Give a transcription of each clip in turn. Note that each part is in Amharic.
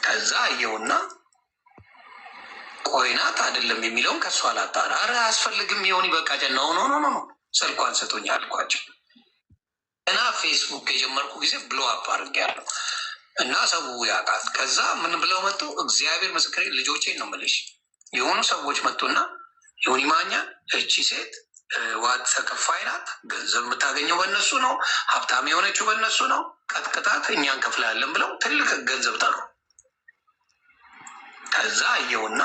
ከዛ አየውና ቆይናት አይደለም የሚለውን ከሷ አላጣራ። ኧረ አያስፈልግም ይሆን በቃ ነው ኖ ስልኳን ሰጡኝ አልኳቸው። እና ፌስቡክ የጀመርኩ ጊዜ ብሎ አፕ አድርጌያለሁ እና ሰው ያውቃል። ከዛ ምን ብለው መጡ? እግዚአብሔር ምስክሬ ልጆቼን ነው የምልሽ። የሆኑ ሰዎች መጡና ዮኒ ማኛ እቺ ሴት ዋት ተከፋይ ናት፣ ገንዘብ የምታገኘው በእነሱ ነው፣ ሀብታም የሆነችው በእነሱ ነው፣ ቀጥቅጣት እኛ እንከፍላለን ብለው ትልቅ ገንዘብ ጠሩ። ከዛ አየውና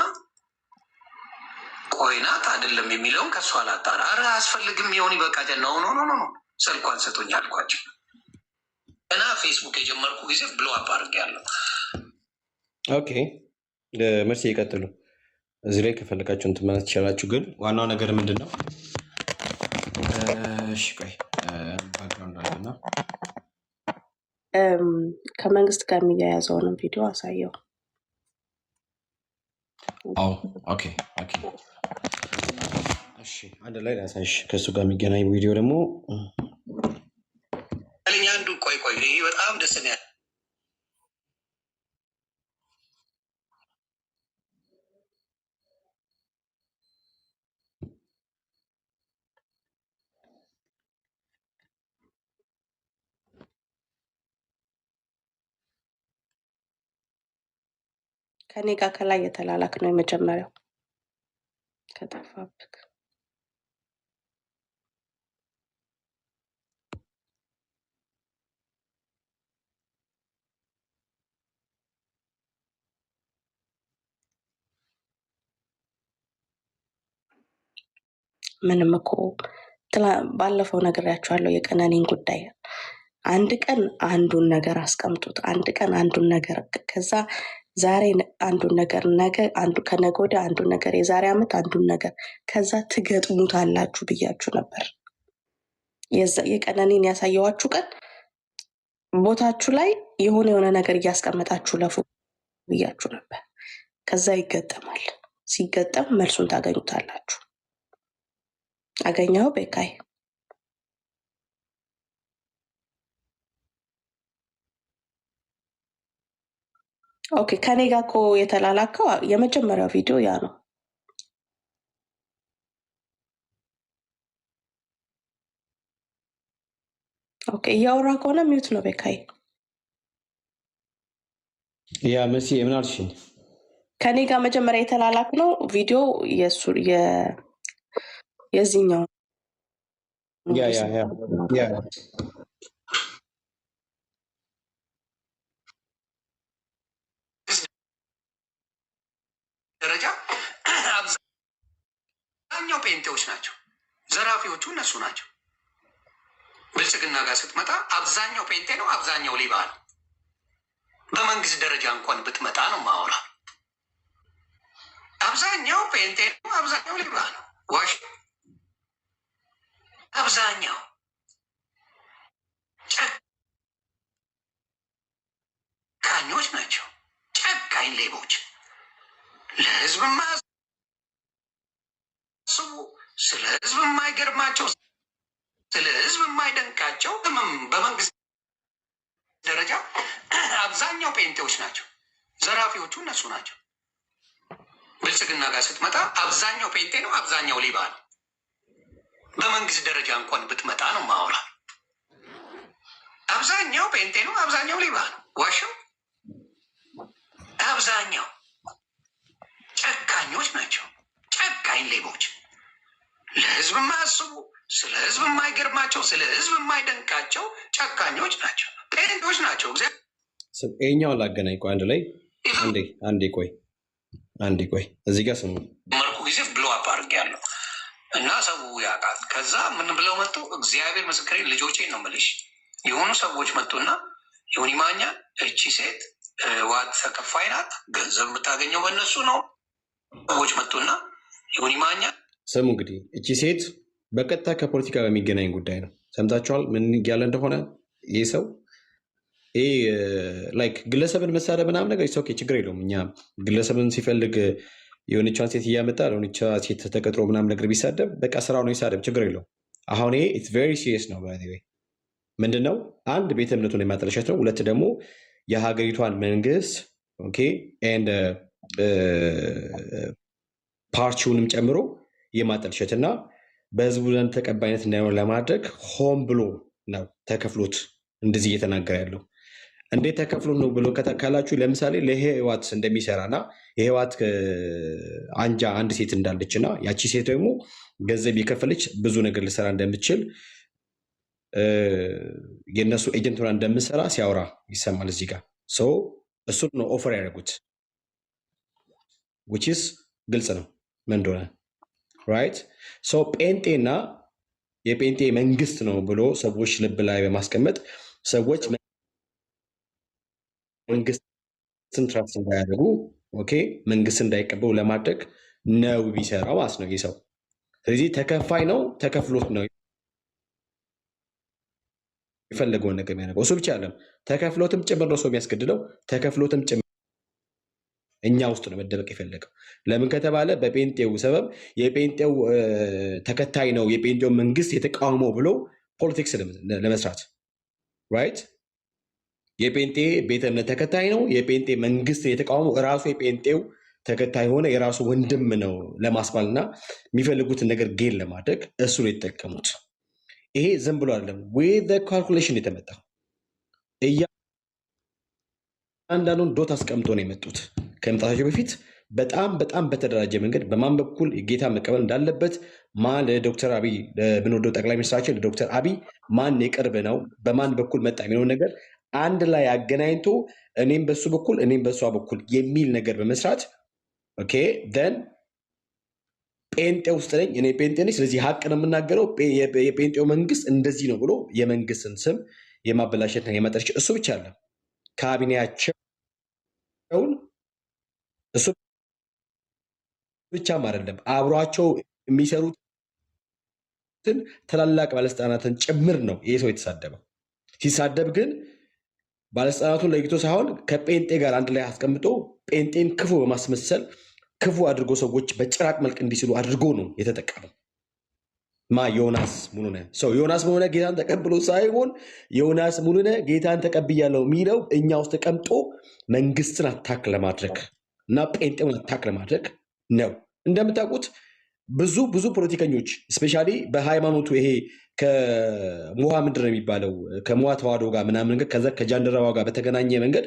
ቆይናት አይደለም የሚለውን ከእሱ አላጣራ። ኧረ አያስፈልግም ይሆን በቃ ነው ኖ ስልኳን ሰጡኝ አልኳቸው። እና ፌስቡክ የጀመርኩ ጊዜ ብሎ አፕ አድርጌያለሁ። ኦኬ መርሲ ይቀጥሉ። እዚህ ላይ ከፈለጋችሁ እንትን ማለት ትችላላችሁ። ግን ዋናው ነገር ምንድን ነው? እሺ ቆይ ባክግራውንድ አለና ከመንግስት ጋር የሚያያዘውንም ቪዲዮ አሳየው። ኦኬ እሺ አንድ ላይ ላሳይሽ። ከእሱ ጋር የሚገናኝ ቪዲዮ ደግሞ አንዱ ቆይ ይሄ በጣም ደስ ነው። ከኔ ጋር ከላይ የተላላክ ነው የመጀመሪያው ከጠፋብክ ምንም እኮ ባለፈው ነግሬያችኋለሁ የቀነኒን ጉዳይ። አንድ ቀን አንዱን ነገር አስቀምጡት፣ አንድ ቀን አንዱን ነገር ከዛ ዛሬ አንዱን ነገር ነገ አንዱ ከነገ ወዲያ አንዱን ነገር የዛሬ ዓመት አንዱን ነገር ከዛ ትገጥሙታላችሁ ብያችሁ ነበር። የቀነኒን ያሳየዋችሁ ቀን ቦታችሁ ላይ የሆነ ነገር እያስቀመጣችሁ ለፉ ብያችሁ ነበር። ከዛ ይገጠማል። ሲገጠም መልሱን ታገኙታላችሁ። አገኘው ቤካይ ኦኬ። ከኔ ጋር እኮ የተላላከው የመጀመሪያው ቪዲዮ ያ ነው። ኦኬ እያወራ ከሆነ ሚዩት ነው ቤካይ። ያ መሲ ምን አልሽኝ? ከኔ ጋር መጀመሪያ የተላላክ ነው ቪዲዮ የዚህኛው ያ ደረጃ አብዛኛው ጴንጤዎች ናቸው። ዘራፊዎቹ እነሱ ናቸው። ብልጽግና ጋር ስትመጣ አብዛኛው ጴንጤ ነው፣ አብዛኛው ሌባ ነው። በመንግስት ደረጃ እንኳን ብትመጣ ነው ማወራ። አብዛኛው ጴንጤ ነው፣ አብዛኛው ሌባ ነው። ዋሽ አብዛኛው ጨካኞች ናቸው። ጨካኝ ሌቦች ለህዝብ የማያስቡ ስለ ህዝብ የማይገርማቸው ስለ ህዝብ የማይደንቃቸው በመንግስት ደረጃ አብዛኛው ጴንጤዎች ናቸው። ዘራፊዎቹ እነሱ ናቸው። ብልጽግና ጋር ስትመጣ አብዛኛው ጴንጤ ነው፣ አብዛኛው ሌባ ነው። በመንግስት ደረጃ እንኳን ብትመጣ ነው ማወራ። አብዛኛው ጴንጤ ነው፣ አብዛኛው ሌባ ነው። ዋሻው አብዛኛው ጨካኞች ናቸው። ጨካኝ ሌቦች ለህዝብ የማያስቡ ስለ ህዝብ የማይገርማቸው ስለ ህዝብ የማይደንቃቸው ጨካኞች ናቸው። ጴንጤዎች ናቸው። ይኸኛውን ላገናኝ። ቆይ አንድ ላይ አንዴ ቆይ እዚህ ጋር ስሙ መልኩ ጊዜ ብሎ አፕ አድርጌያለሁ እና ሰው ያውቃል። ከዛ ምን ብለው መጡ? እግዚአብሔር ምስክሬ ልጆቼን ነው የምልሽ። የሆኑ ሰዎች መጡና ዮኒ ማኛ እቺ ሴት ዋት ተከፋይ ናት፣ ገንዘብ የምታገኘው በእነሱ ነው። ሰዎች መጡና ዮኒ ማኛ ስሙ። እንግዲህ እቺ ሴት በቀጥታ ከፖለቲካ በሚገናኝ ጉዳይ ነው። ሰምታችኋል ምን እያለ እንደሆነ ይህ ሰው። ይህ ላይክ ግለሰብን መሳደብ ምናምን ነገር ኦኬ፣ ችግር የለውም። እኛ ግለሰብን ሲፈልግ የሆነቻን ሴት እያመጣ ለሆነቻ ሴት ተቀጥሮ ምናምን ነገር ቢሳደብ በቃ ስራው ነው፣ ይሳደብ፣ ችግር የለውም። አሁን ኢትስ ቬሪ ሲሪየስ ነው። ባይ ዘ ዌይ ምንድነው? አንድ ቤተ እምነቱን የማጠልሸት ነው። ሁለት ደግሞ የሀገሪቷን መንግስት ኦኬ ኤንድ ፓርቲውንም ጨምሮ የማጠልሸት እና በህዝቡ ዘንድ ተቀባይነት እንዳይሆን ለማድረግ ሆን ብሎ ነው ተከፍሎት እንደዚህ እየተናገረ ያለው። እንዴት ተከፍሎት ነው ብሎ ካላችሁ ለምሳሌ ለህዋት እንደሚሰራ እና የህዋት አንጃ አንድ ሴት እንዳለች እና ያቺ ሴት ደግሞ ገንዘብ የከፈለች ብዙ ነገር ልሰራ እንደምትችል የእነሱ ኤጀንት ሆና እንደምሰራ ሲያወራ ይሰማል እዚህ ጋር። እሱን ነው ኦፈር ያደረጉት which is ግልጽ ነው ምን እንደሆነ ራይት። ጴንጤና የጴንጤ መንግስት ነው ብሎ ሰዎች ልብ ላይ በማስቀመጥ ሰዎች መንግስትን ትራስት እንዳያደርጉ ኦኬ መንግስት እንዳይቀበሉ ለማድረግ ነው ቢሰራው ማለት ነው ይህ ሰው። ስለዚህ ተከፋይ ነው፣ ተከፍሎት ነው የፈለገውን ነገር የሚያደርገው። እሱ ብቻ አይደለም ተከፍሎትም ጭምር ነው ሰው የሚያስገድለው። ተከፍሎትም ጭምር እኛ ውስጥ ነው መደበቅ የፈለገው። ለምን ከተባለ በጴንጤው ሰበብ የጴንጤው ተከታይ ነው የጴንጤው መንግስት የተቃውሞ ብሎ ፖለቲክስ ለመስራት ራይት። የጴንጤ ቤተ እምነት ተከታይ ነው የጴንጤ መንግስት የተቃውሞ እራሱ የጴንጤው ተከታይ ሆነ የራሱ ወንድም ነው ለማስባል እና የሚፈልጉትን ነገር ጌን ለማድረግ እሱ ነው የተጠቀሙት። ይሄ ዝም ብሎ አይደለም ዊዝ ካልኩሌሽን የተመጣው እያንዳንዱን ዶት አስቀምጦ ነው የመጡት። ከመምጣታቸው በፊት በጣም በጣም በተደራጀ መንገድ በማን በኩል ጌታ መቀበል እንዳለበት ማን ለዶክተር አብይ ብንወደው ጠቅላይ ሚኒስትራችን ለዶክተር አብይ ማን የቅርብ ነው በማን በኩል መጣ የሚለውን ነገር አንድ ላይ አገናኝቶ እኔም በሱ በኩል እኔም በሷ በኩል የሚል ነገር በመስራት ኦኬ ደን ጴንጤ ውስጥ ነኝ እኔ ጴንጤ ነኝ፣ ስለዚህ ሀቅ ነው የምናገረው፣ የጴንጤው መንግስት እንደዚህ ነው ብሎ የመንግስትን ስም የማበላሸትና የማጠልሸት እሱ ብቻ አለ ካቢኔያቸውን እሱ ብቻም አይደለም አብሯቸው የሚሰሩትን ታላላቅ ባለስልጣናትን ጭምር ነው ይህ ሰው የተሳደበው። ሲሳደብ ግን ባለስልጣናቱን ለይቶ ሳይሆን ከጴንጤ ጋር አንድ ላይ አስቀምጦ ጴንጤን ክፉ በማስመሰል ክፉ አድርጎ ሰዎች በጭራቅ መልክ እንዲስሉ አድርጎ ነው የተጠቀመው። ዮናስ ሙሉነህ ዮናስ ሙሉነህ ጌታን ተቀብሎ ሳይሆን ዮናስ ሙሉነህ ጌታን ተቀብያለሁ የሚለው እኛ ውስጥ ተቀምጦ መንግስትን አታክ ለማድረግ እና ጴንጤውን አታክ ለማድረግ ነው። እንደምታውቁት ብዙ ፖለቲከኞች ስፔሻሊ በሃይማኖቱ ይሄ ከሙሃ ምንድን ነው የሚባለው ከሙሃ ተዋህዶ ጋር ምናምን ከዛ ከጃንደረባ ጋር በተገናኘ መንገድ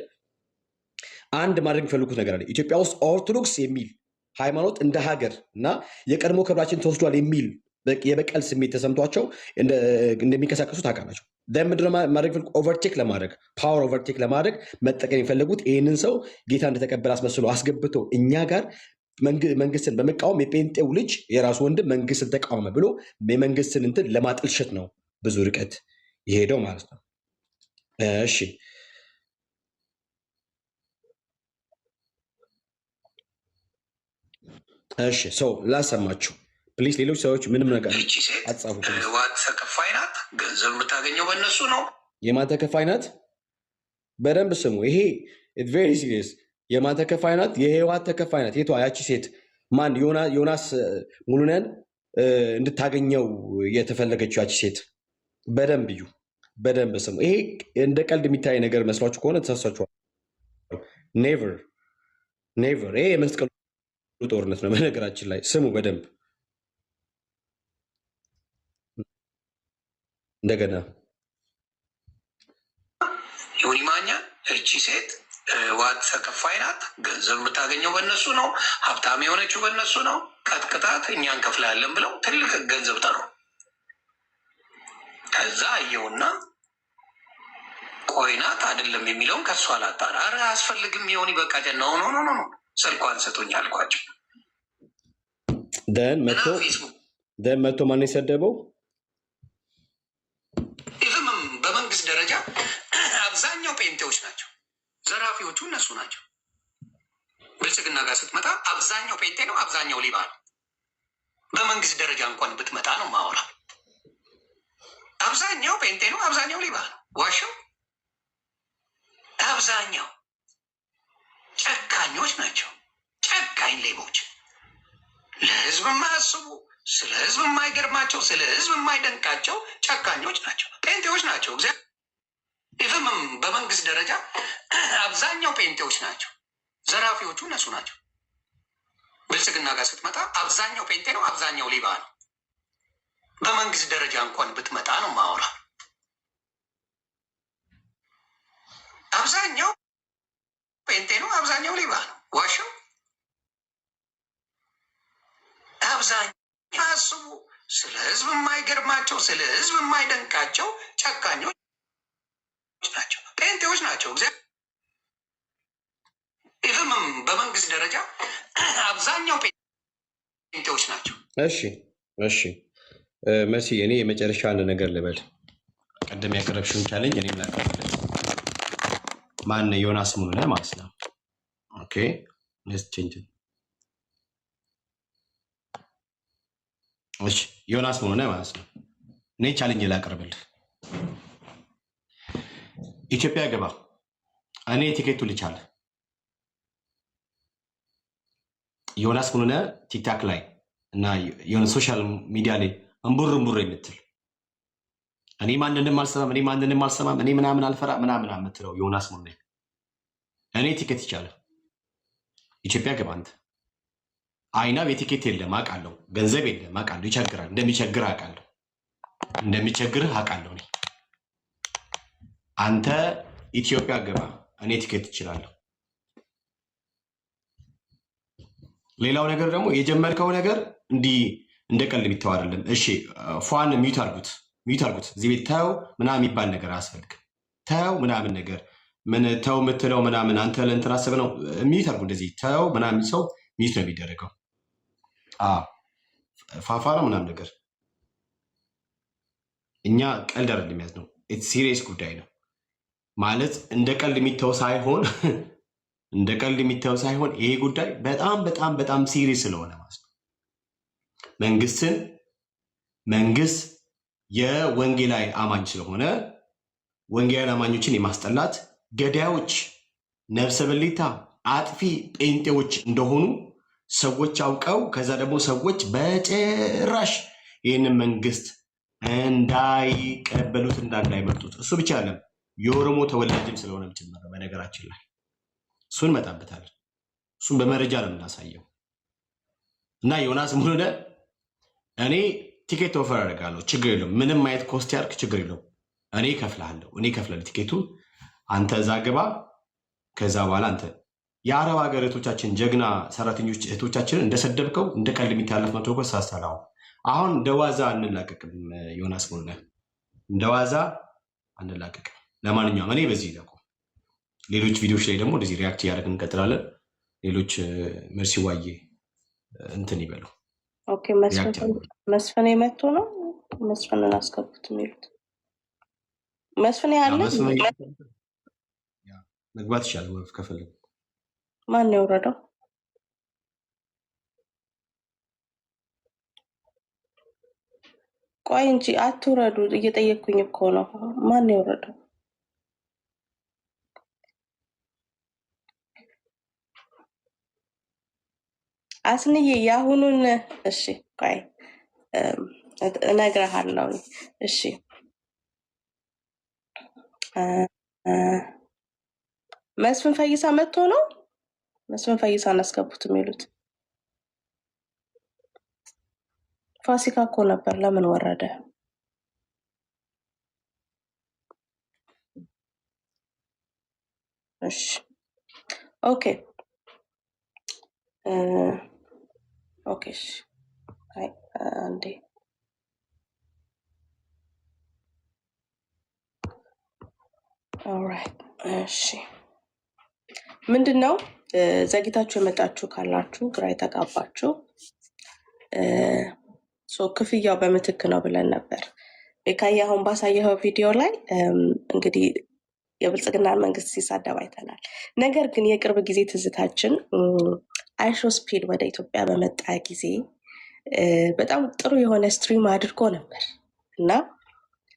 አንድ ማድረግ የሚፈልጉት ነገር አለ። ኢትዮጵያ ውስጥ ኦርቶዶክስ የሚል ሃይማኖት እንደ ሀገር እና የቀድሞ ክብራችን ተወስዷል የሚል የበቀል ስሜት ተሰምቷቸው እንደሚንቀሳቀሱ ታውቃላቸው። ምንድን ነው ማድረግ ኦቨርቴክ ለማድረግ ፓወር ኦቨርቴክ ለማድረግ መጠቀም የፈለጉት ይህንን ሰው ጌታ እንደተቀበለ አስመስሎ አስገብቶ እኛ ጋር መንግስትን በመቃወም የጴንጤው ልጅ የራሱ ወንድም መንግስትን ተቃወመ ብሎ የመንግስትን እንትን ለማጥልሸት ነው ብዙ ርቀት የሄደው ማለት ነው። እሺ ሰው ላሰማችሁ ፕሊስ። ሌሎች ሰዎች ምንም ነገር አትጻፉ። ህወሓት ተከፋይ ናት፣ ገንዘብ የምታገኘው በእነሱ ነው። የማን ተከፋይ ናት? በደንብ ስሙ። ይሄ ቬሪ ሲሪየስ። የማን ተከፋይ ናት? የህወሓት ተከፋይ ናት። የቷ? ያቺ ሴት ማን? ዮናስ ሙሉነህን እንድታገኘው የተፈለገችው ያቺ ሴት። በደንብ እዩ፣ በደንብ ስሙ። ይሄ እንደ ቀልድ የሚታይ ነገር መስሏችሁ ከሆነ ተሳሳችኋል። ኔቨር ኔቨር። ይሄ የመስቀሉ ጦርነት ነው። በነገራችን ላይ ስሙ በደንብ እንደገና ዮኒ ማኛ እቺ ሴት ህወሓት ተከፋይ ናት፣ ገንዘብ የምታገኘው በእነሱ ነው፣ ሀብታም የሆነችው በእነሱ ነው፣ ቀጥቅጣት እኛ እንከፍላለን ብለው ትልቅ ገንዘብ ጠሩ። ከዛ አየውና ቆይናት አይደለም የሚለውን ከእሷ ላጣራ። ኧረ አያስፈልግም ዮኒ በቃ ነው ስልኳን ሰጡኝ አልኳቸው። ደን መቶ ማን የሰደበው? በመንግስት ደረጃ አብዛኛው ጴንጤዎች ናቸው፣ ዘራፊዎቹ እነሱ ናቸው። ብልጽግና ጋር ስትመጣ አብዛኛው ጴንጤ ነው፣ አብዛኛው ሌባ ነው። በመንግስት ደረጃ እንኳን ብትመጣ ነው ማወራ። አብዛኛው ጴንጤ ነው፣ አብዛኛው ሌባ ነው። ዋሸው። አብዛኛው ጨካኞች ናቸው፣ ጨካኝ ሌቦች፣ ለህዝብ የማያስቡ ስለ ህዝብ የማይገርማቸው፣ ስለ ህዝብ የማይደንቃቸው ጨካኞች ናቸው፣ ጴንጤዎች ናቸው። ኢቨን በመንግስት ደረጃ አብዛኛው ጴንጤዎች ናቸው። ዘራፊዎቹ እነሱ ናቸው። ብልጽግና ጋር ስትመጣ አብዛኛው ጴንጤ ነው፣ አብዛኛው ሌባ ነው። በመንግስት ደረጃ እንኳን ብትመጣ ነው ማውራ፣ አብዛኛው ጴንጤ ነው፣ አብዛኛው ሌባ ነው። ዋሸው አብዛኛው አስቡ። ስለ ህዝብ የማይገርማቸው፣ ስለ ህዝብ የማይደንቃቸው ጨካኞች ናቸው፣ ጴንጤዎች ናቸው። ኢቨን በመንግስት ደረጃ አብዛኛው ጴንጤዎች ናቸው። እሺ እሺ መሲ፣ እኔ የመጨረሻ አንድ ነገር ልበል። ቀደም ያቀረብሽውን ቻለንጅ እኔም ላቀርብለት። ማን ዮናስ ሙሉነህ ማለት ነው። ኦኬ ሌትስ ቼንጅ። እሺ ዮናስ ሙሉነህ ማለት ነው። እኔ ቻለንጅ ላቀርብልህ። ኢትዮጵያ ገባ፣ እኔ ቲኬቱ ልቻለ። ዮናስ ሙሉነህ ቲክታክ ላይ እና የሆነ ሶሻል ሚዲያ ላይ እምቡር የምትል እኔ ማንንም አልሰማም እኔ ምናምን አልፈራ ምናምን የምትለው ዮናስ ሙሉነህ እኔ ቲኬት ይቻለ። ኢትዮጵያ ገባ አንተ። አይና የቲኬት የለም አውቃለሁ፣ ገንዘብ የለም አውቃለሁ፣ ይቸግራል፣ እንደሚቸግር አውቃለሁ፣ እንደሚቸግርህ አውቃለሁ። እኔ አንተ ኢትዮጵያ ገባ፣ እኔ ቲኬት ይችላለሁ። ሌላው ነገር ደግሞ የጀመርከው ነገር እንዲህ እንደ ቀልድ የሚተው አይደለም። እሺ ፏን ሚዩት አድርጉት፣ እዚህ ቤት ተው ምናምን የሚባል ነገር አያስፈልግም። ተው ምናምን ነገር ምን ተው የምትለው ምናምን አንተ ለእንትን አስበህ ነው። ሚዩት አድርጉ፣ እንደዚህ ተው ምናምን ሰው ሚዩት ነው የሚደረገው። ፋፋ ነው ምናምን ነገር እኛ ቀልድ አይደለም ያዝነው፣ ሲሪየስ ጉዳይ ነው ማለት እንደ ቀልድ የሚተው ሳይሆን ይሄ ጉዳይ በጣም በጣም በጣም ሲሪየስ ስለሆነ ማለት ነው። መንግስት የወንጌላዊ አማኝ ስለሆነ ወንጌላዊ አማኞችን የማስጠላት ገዳዮች፣ ነፍሰ በሊታ፣ አጥፊ ጴንጤዎች እንደሆኑ ሰዎች አውቀው ከዛ ደግሞ ሰዎች በጭራሽ ይህንን መንግስት እንዳይቀበሉት እንዳይመርጡት እሱ ብቻ አለም የኦሮሞ ተወላጅም ስለሆነ ጭምር በነገራችን ላይ እሱን መጣበታለን። እሱን በመረጃ ነው የምናሳየው። እና ዮናስ ሙሉነህ እኔ ቲኬት ኦፈር አደርጋለሁ፣ ችግር የለውም። ምንም ማየት ኮስት ያርክ ችግር የለውም። እኔ እከፍልሃለሁ፣ ቲኬቱን አንተ እዛ ግባ። ከዛ በኋላ አንተ የአረብ ሀገር እህቶቻችን ጀግና ሰራተኞች እህቶቻችንን እንደሰደብከው እንደ ቀልድ የሚታለፍ መቶ ኮስ ሳስተላው አሁን እንደዋዛ አንላቀቅም። ዮናስ ሙሉነህ እንደዋዛ አንላቀቅም። ለማንኛውም እኔ በዚህ ይለቁ። ሌሎች ቪዲዮዎች ላይ ደግሞ እንደዚህ ሪያክት እያደረግን እንቀጥላለን። ሌሎች መርሲ ዋዬ እንትን ይበሉ። ኦኬ መስፍን የመቶ ነው። መስፍንን አስገቡት የሚሉት መስፍን ያለ መግባት ይሻላል ከፈለጉ። ማን ነው የወረደው? ቆይ እንጂ አትውረዱ፣ እየጠየቅኩኝ እኮ ነው። ማን ነው የወረደው? አስንዬ የአሁኑን እሺ፣ ቆይ እነግርሃለሁ። እሺ መስፍን ፈይሳ መጥቶ ነው። መስፍን ፈይሳ እናስገቡት የሚሉት ፋሲካ እኮ ነበር። ለምን ወረደ? እሺ ኦኬ ኦኬ እሺ አንዴ ኦልራይት። እሺ ምንድን ነው ዘግይታችሁ የመጣችሁ ካላችሁ ግራ የተጋባችሁ ክፍያው በምትክ ነው ብለን ነበር። ቤካዬ አሁን ባሳየኸው ቪዲዮ ላይ እንግዲህ የብልጽግና መንግስት ሲሳደብ አይተናል። ነገር ግን የቅርብ ጊዜ ትዝታችን አይሾ ስፒድ ወደ ኢትዮጵያ በመጣ ጊዜ በጣም ጥሩ የሆነ ስትሪም አድርጎ ነበር እና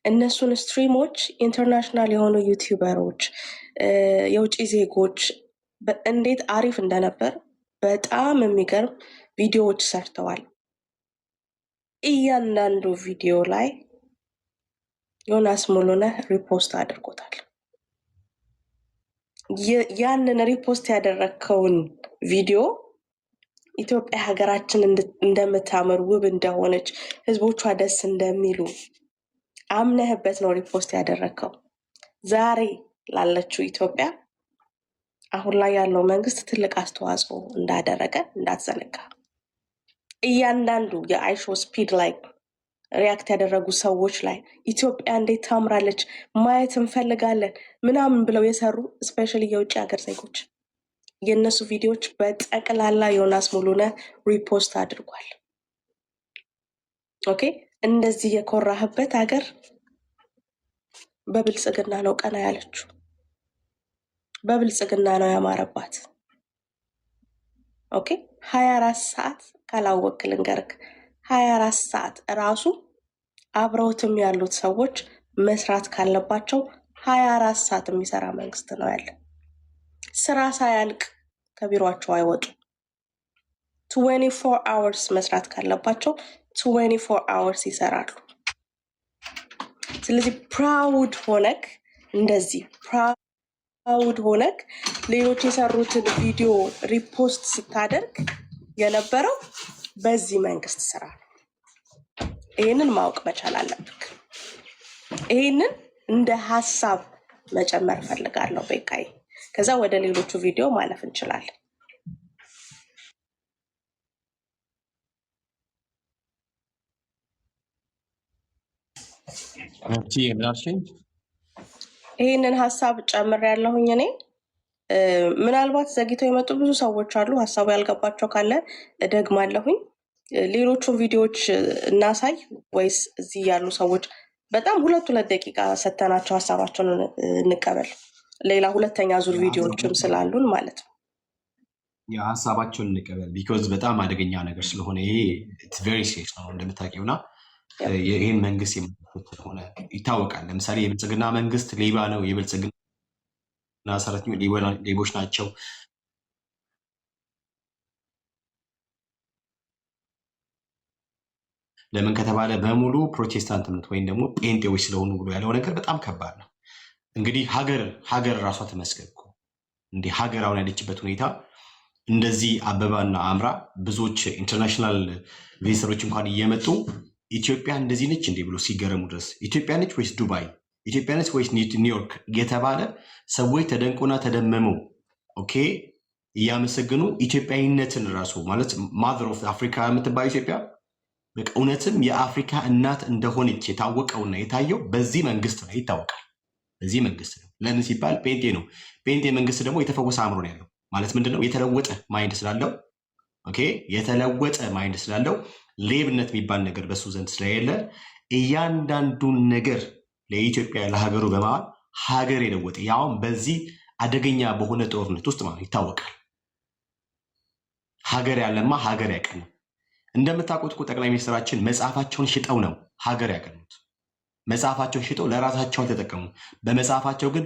እነሱን ስትሪሞች ኢንተርናሽናል የሆኑ ዩቲዩበሮች፣ የውጭ ዜጎች እንዴት አሪፍ እንደነበር በጣም የሚገርም ቪዲዮዎች ሰርተዋል። እያንዳንዱ ቪዲዮ ላይ ዮናስ ሙሉነህ ሪፖስት አድርጎታል። ያንን ሪፖስት ያደረግከውን ቪዲዮ ኢትዮጵያ ሀገራችን እንደምታምር ውብ እንደሆነች ህዝቦቿ ደስ እንደሚሉ አምነህበት ነው ሪፖስት ያደረግከው። ዛሬ ላለችው ኢትዮጵያ አሁን ላይ ያለው መንግስት ትልቅ አስተዋጽኦ እንዳደረገ እንዳትዘነጋ። እያንዳንዱ የአይሾ ስፒድ ላይ ሪያክት ያደረጉ ሰዎች ላይ ኢትዮጵያ እንዴት ታምራለች ማየት እንፈልጋለን ምናምን ብለው የሰሩ ስፔሻሊ የውጭ ሀገር ዜጎች የእነሱ ቪዲዮዎች በጠቅላላ ዮናስ ሙሉነህ ሪፖስት አድርጓል። ኦኬ፣ እንደዚህ የኮራህበት ሀገር በብልጽግና ነው ቀና ያለችው፣ በብልጽግና ነው ያማረባት። ኦኬ 24 ሰዓት ካላወቅ ልንገርክ 24 ሰዓት እራሱ አብረውትም ያሉት ሰዎች መስራት ካለባቸው 24 ሰዓት የሚሰራ መንግስት ነው ያለ። ስራ ሳያልቅ ከቢሮአቸው አይወጡ። 24 hours መስራት ካለባቸው 24 hours ይሰራሉ። ስለዚህ ፕራውድ ሆነክ እንደዚህ ፕራውድ ሆነክ ሌሎች የሰሩትን ቪዲዮ ሪፖስት ስታደርግ የነበረው በዚህ መንግስት ስራ ነው። ይህንን ማወቅ መቻል አለብክ። ይህንን እንደ ሀሳብ መጨመር ፈልጋለሁ በቃይ። ከዛ ወደ ሌሎቹ ቪዲዮ ማለፍ እንችላለን። ይህንን ሀሳብ ጨምር ያለሁኝ እኔ ምናልባት ዘግይተው የመጡ ብዙ ሰዎች አሉ። ሀሳቡ ያልገባቸው ካለ እደግማለሁኝ። ሌሎቹን ቪዲዮዎች እናሳይ ወይስ እዚህ ያሉ ሰዎች በጣም 2 ደቂቃ ሰተናቸው ሀሳባቸውን እንቀበል? ሌላ ሁለተኛ ዙር ቪዲዮዎችም ስላሉን ማለት ነው። ሀሳባቸውን እንቀበል። ቢኮዝ በጣም አደገኛ ነገር ስለሆነ ይሄ ቬሪ ሲሪየስ ነው እንደምታውቂውና ይህን መንግስት ሆነ ይታወቃል። ለምሳሌ የብልጽግና መንግስት ሌባ ነው፣ የብልጽግና ሰራተኞች ሌቦች ናቸው። ለምን ከተባለ በሙሉ ፕሮቴስታንት እምነት ወይም ደግሞ ጴንጤዎች ስለሆኑ ብሎ ያለው ነገር በጣም ከባድ ነው። እንግዲህ ሀገር ራሷ ተመስገን እኮ እንዲህ ሀገር አሁን ያለችበት ሁኔታ እንደዚህ አበባና አምራ ብዙዎች ኢንተርናሽናል ቪዚተሮች እንኳን እየመጡ ኢትዮጵያ እንደዚህ ነች እንዴ ብሎ ሲገረሙ ድረስ ኢትዮጵያ ነች ወይስ ዱባይ፣ ኢትዮጵያ ነች ወይስ ኒውዮርክ እየተባለ ሰዎች ተደንቆና ተደመመው ኦኬ እያመሰግኑ ኢትዮጵያዊነትን ራሱ ማለት ማዘር ኦፍ አፍሪካ የምትባለው ኢትዮጵያ በቃ እውነትም የአፍሪካ እናት እንደሆነች የታወቀውና የታየው በዚህ መንግስት ነው። ይታወቃል በዚህ መንግስት ነው። ለምን ሲባል ጴንጤ ነው። ጴንጤ መንግስት ደግሞ የተፈወሰ አእምሮ ነው ያለው። ማለት ምንድነው? የተለወጠ ማይንድ ስላለው ኦኬ የተለወጠ ማይንድ ስላለው ሌብነት የሚባል ነገር በሱ ዘንድ ስለሌለ እያንዳንዱን ነገር ለኢትዮጵያ ለሀገሩ በማዋል ሀገር የለወጠ ያውም በዚህ አደገኛ በሆነ ጦርነት ውስጥ ማለት ይታወቃል። ሀገር ያለማ ሀገር ያቀናል። እንደምታውቁት እኮ ጠቅላይ ሚኒስትራችን መጽሐፋቸውን ሽጠው ነው ሀገር ያቀኑት። መጽሐፋቸውን ሽጠው ለራሳቸው ተጠቀሙ። በመጽሐፋቸው ግን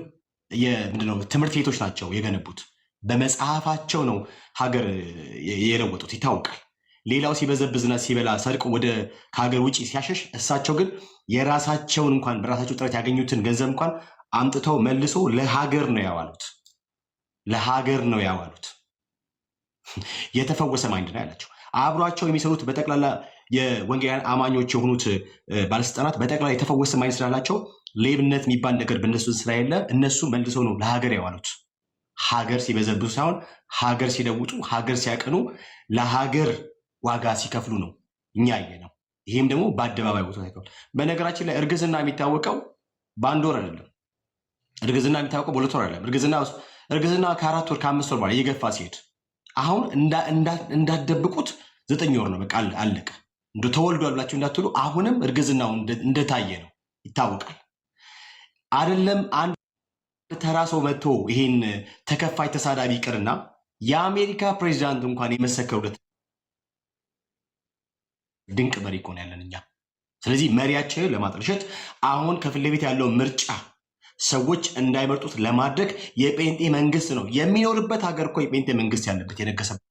ምንድነው ትምህርት ቤቶች ናቸው የገነቡት። በመጽሐፋቸው ነው ሀገር የለወጡት ይታወቃል። ሌላው ሲበዘብዝና ሲበላ ሰርቆ ወደ ከሀገር ውጭ ሲያሸሽ፣ እሳቸው ግን የራሳቸውን እንኳን በራሳቸው ጥረት ያገኙትን ገንዘብ እንኳን አምጥተው መልሶ ለሀገር ነው ያዋሉት። ለሀገር ነው ያዋሉት። የተፈወሰ ማይንድ ነው ያላቸው። አብሯቸው የሚሰሩት በጠቅላላ የወንጌላውያን አማኞች የሆኑት ባለስልጣናት በጠቅላላ የተፈወሰ ማይንድ ስላላቸው ሌብነት የሚባል ነገር በእነሱ ስለሌለ እነሱ መልሰው ነው ለሀገር ያዋሉት። ሀገር ሲበዘብዙ ሳይሆን ሀገር ሲለውጡ፣ ሀገር ሲያቀኑ፣ ለሀገር ዋጋ ሲከፍሉ ነው እኛ ያየ ነው። ይህም ደግሞ በአደባባይ ቦታ ታይቷል። በነገራችን ላይ እርግዝና የሚታወቀው በአንድ ወር አይደለም። እርግዝና የሚታወቀው በ2 ወር አይደለም። እርግዝና ከ4 ወር ከ5 ወር በኋላ እየገፋ ሲሄድ አሁን እንዳትደብቁት 9 ወር ነው በቃ አለቀ። እንደ ተወልዷል ብላችሁ እንዳትሉ አሁንም እርግዝናው እንደታየ ነው ይታወቃል። አይደለም አንድ ተራ ሰው መጥቶ ይሄን ተከፋይ ተሳዳቢ ይቅርና የአሜሪካ ፕሬዚዳንት እንኳን የመሰከሩለት ድንቅ መሪ እኮ ነው ያለን እኛ። ስለዚህ መሪያችንን ለማጥልሸት አሁን ከፊት ለፊት ያለው ምርጫ ሰዎች እንዳይመርጡት ለማድረግ የጴንጤ መንግስት ነው የሚኖርበት ሀገር እኮ የጴንጤ መንግስት ያለበት የነገሰበት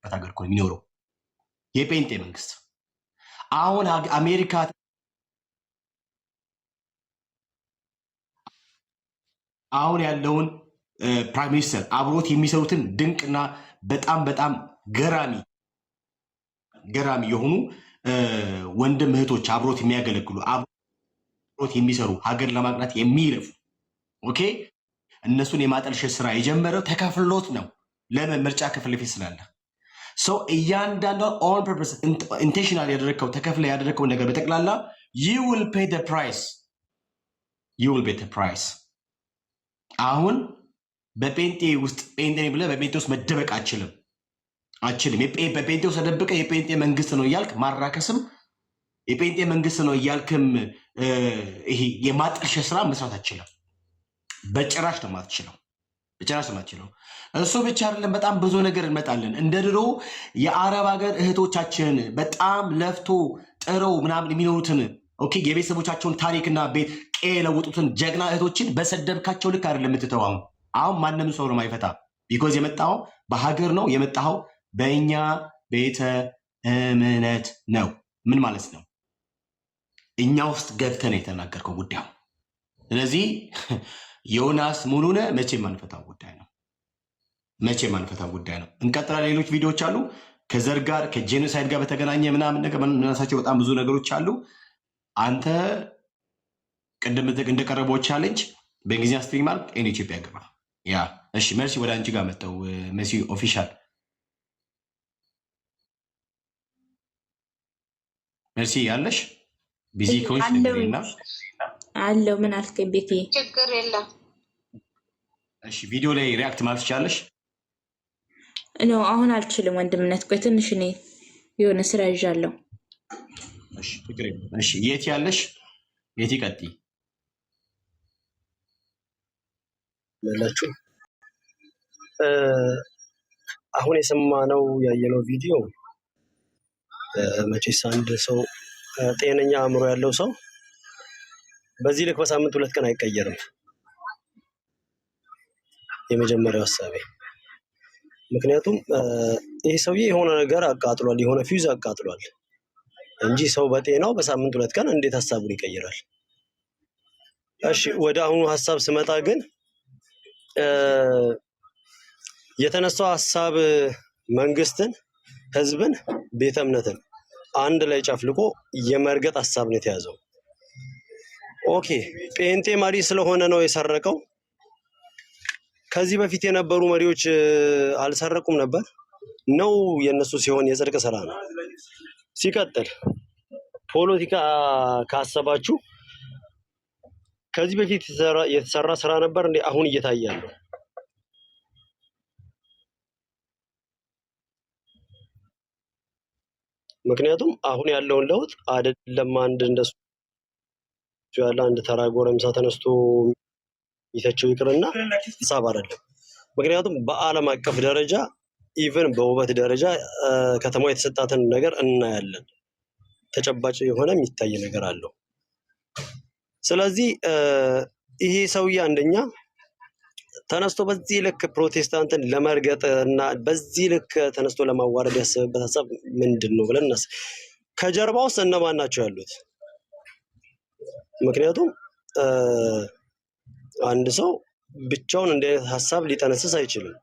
ሀገር እኮ የሚኖረው የጴንጤ መንግስት። አሁን አሜሪካ አሁን ያለውን ፕራይም ሚኒስተር አብሮት የሚሰሩትን ድንቅና በጣም ገራሚ የሆኑ ወንድም እህቶች አብሮት የሚያገለግሉ አብሮት የሚሰሩ ሀገር ለማቅናት የሚለፉ ኦኬ እነሱን የማጠልሸት ስራ የጀመረው ተከፍሎት ነው። ለምን? ምርጫ ከፊት ለፊት ስላለ ሰው እያንዳንዷ ኦን ፐርፐስ ኢንቴንሽናል ያደረግከው ተከፍለ ያደረግከው ነገር በጠቅላላ you will pay the price። አሁን በጴንጤ ውስጥ ጴንጤ ብለህ በጴንጤ ውስጥ መደበቅ አችልም። በጴንጤ ውስጥ ተደብቀ የጴንጤ መንግስት ነው እያልክ ማራከስም የጴንጤ መንግስት ነው እያልክም ይሄ የማጠልሸት ስራ መስራት አችልም። በጭራሽ ነው የማትችለው። እሱ ብቻ አይደለም፣ በጣም ብዙ ነገር እንመጣለን። እንደ ድሮ የአረብ ሀገር እህቶቻችን በጣም ለፍቶ ጥረው ምናምን የሚኖሩትን ኦኬ የቤተሰቦቻቸውን ታሪክና ቤት ቀ የለውጡትን ጀግና እህቶችን በሰደብካቸው ልክ አይደለም የምትተው። አሁን ማንም ሰው ነው ማይፈታ። ቢኮዝ የመጣው በሀገር ነው የመጣው በእኛ ቤተ እምነት ነው። ምን ማለት ነው? እኛ ውስጥ ገብተን የተናገርከው ጉዳዩ። ስለዚህ ዮናስ ሙሉነ መቼ ማንፈታው ጉዳይ ነው። እንቀጥላለን። ሌሎች ቪዲዮዎች አሉ ከዘር ጋር ከጄኖሳይድ ጋር በተገናኘ ምናምን ነገር ምናሳቸው በጣም ብዙ ነገሮች አሉ። አንተ ቅድም እንደቀረበው ቻሌንጅ በእንግሊዝኛ ስትሪም ማለት እኔ ኢትዮጵያ ገባ ያ እሺ፣ መርሲ ወደ አንቺ ጋር መጣው። መሲ ኦፊሻል መርሲ ያለሽ ቢዚ ኮንሽ ነውና አለው ምን አልከኝ? ቤቴ ችግር የለም። እሺ ቪዲዮ ላይ ሪአክት ማለት ትችላለሽ? ነው አሁን አልችልም ወንድምነት። ቆይ ትንሽ እኔ የሆነ ስራ ይዣለሁ። እሺ ፍቅሬ፣ እሺ የት ያለሽ? የት ይቀጥይ መላችሁ አሁን የሰማነው ያየነው ቪዲዮ መቼስ አንድ ሰው ጤነኛ አእምሮ ያለው ሰው በዚህ ልክ በሳምንት 2 ቀን አይቀየርም። የመጀመሪያው ሐሳቤ ምክንያቱም ይሄ ሰውዬ የሆነ ነገር አቃጥሏል፣ የሆነ ፊውዝ አቃጥሏል እንጂ ሰው በጤናው በሳምንት 2 ቀን እንዴት ሐሳቡን ይቀይራል? እሺ ወደ አሁኑ ሐሳብ ስመጣ ግን የተነሳው ሐሳብ መንግስትን፣ ህዝብን፣ ቤተ እምነትን አንድ ላይ ጨፍልቆ የመርገጥ ሐሳብ ነው የተያዘው። ኦኬ ጴንጤ መሪ ስለሆነ ነው የሰረቀው። ከዚህ በፊት የነበሩ መሪዎች አልሰረቁም ነበር ነው? የነሱ ሲሆን የጽድቅ ስራ ነው። ሲቀጥል ፖለቲካ ካሰባችሁ ከዚህ በፊት የተሰራ ስራ ነበር እንዴ አሁን እየታየ ያለው? ምክንያቱም አሁን ያለውን ለውጥ አይደለም አንድ እንደሱ ያለ አንድ ተራ ጎረምሳ ተነስቶ ይተቸው ይቅርና ሐሳብ አይደለም። ምክንያቱም በዓለም አቀፍ ደረጃ ኢቭን በውበት ደረጃ ከተማው የተሰጣትን ነገር እናያለን። ተጨባጭ የሆነ የሚታይ ነገር አለው። ስለዚህ ይሄ ሰውዬ አንደኛ ተነስቶ በዚህ ልክ ፕሮቴስታንትን ለመርገጥ እና በዚህ ልክ ተነስቶ ለማዋረድ ያሰበበት ሐሳብ ምንድነው ብለን ከጀርባ ውስጥ እነማን ናቸው ያሉት? ምክንያቱም አንድ ሰው ብቻውን እንደ ሐሳብ ሊጠነስስ አይችልም።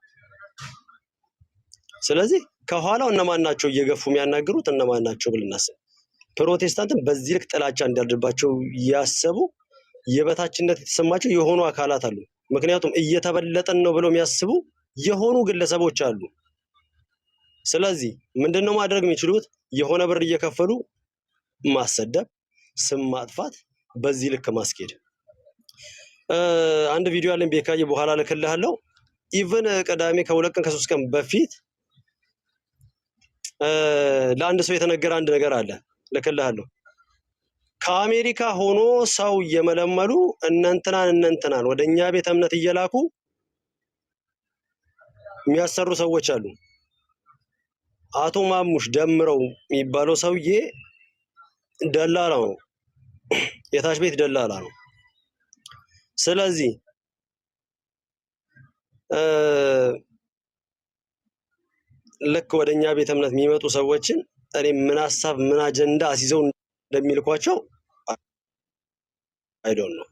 ስለዚህ ከኋላው እነማን ናቸው እየገፉ የሚያናግሩት እነማን ናቸው ብለን እናስብ። ፕሮቴስታንትን በዚህ ልክ ጥላቻ እንዲያድርባቸው ያሰቡ የበታችነት የተሰማቸው የሆኑ አካላት አሉ። ምክንያቱም እየተበለጠን ነው ብለው የሚያስቡ የሆኑ ግለሰቦች አሉ። ስለዚህ ምንድነው ማድረግ የሚችሉት? የሆነ ብር እየከፈሉ ማሰደብ፣ ስም ማጥፋት፣ በዚህ ልክ ማስኬድ። አንድ ቪዲዮ አለኝ ቤካዬ በኋላ ልክልሃለሁ። ኢቭን ቅዳሜ ከ2 ቀን ከ3 ቀን በፊት ለአንድ ሰው የተነገረ አንድ ነገር አለ ልክልሃለሁ። ከአሜሪካ ሆኖ ሰው እየመለመሉ እነንትናን ወደኛ ቤተ እምነት እየላኩ የሚያሰሩ ሰዎች አሉ። አቶ ማሙሽ ደምረው የሚባለው ሰውዬ ደላላ ነው፣ የታች ቤት ደላላ ነው። ስለዚህ ልክ ወደኛ ቤተ እምነት የሚመጡ ሰዎችን እኔ ምን ሐሳብ ምን አጀንዳ አስይዘው እንደሚልኳቸው አይ ዶንት ኖ።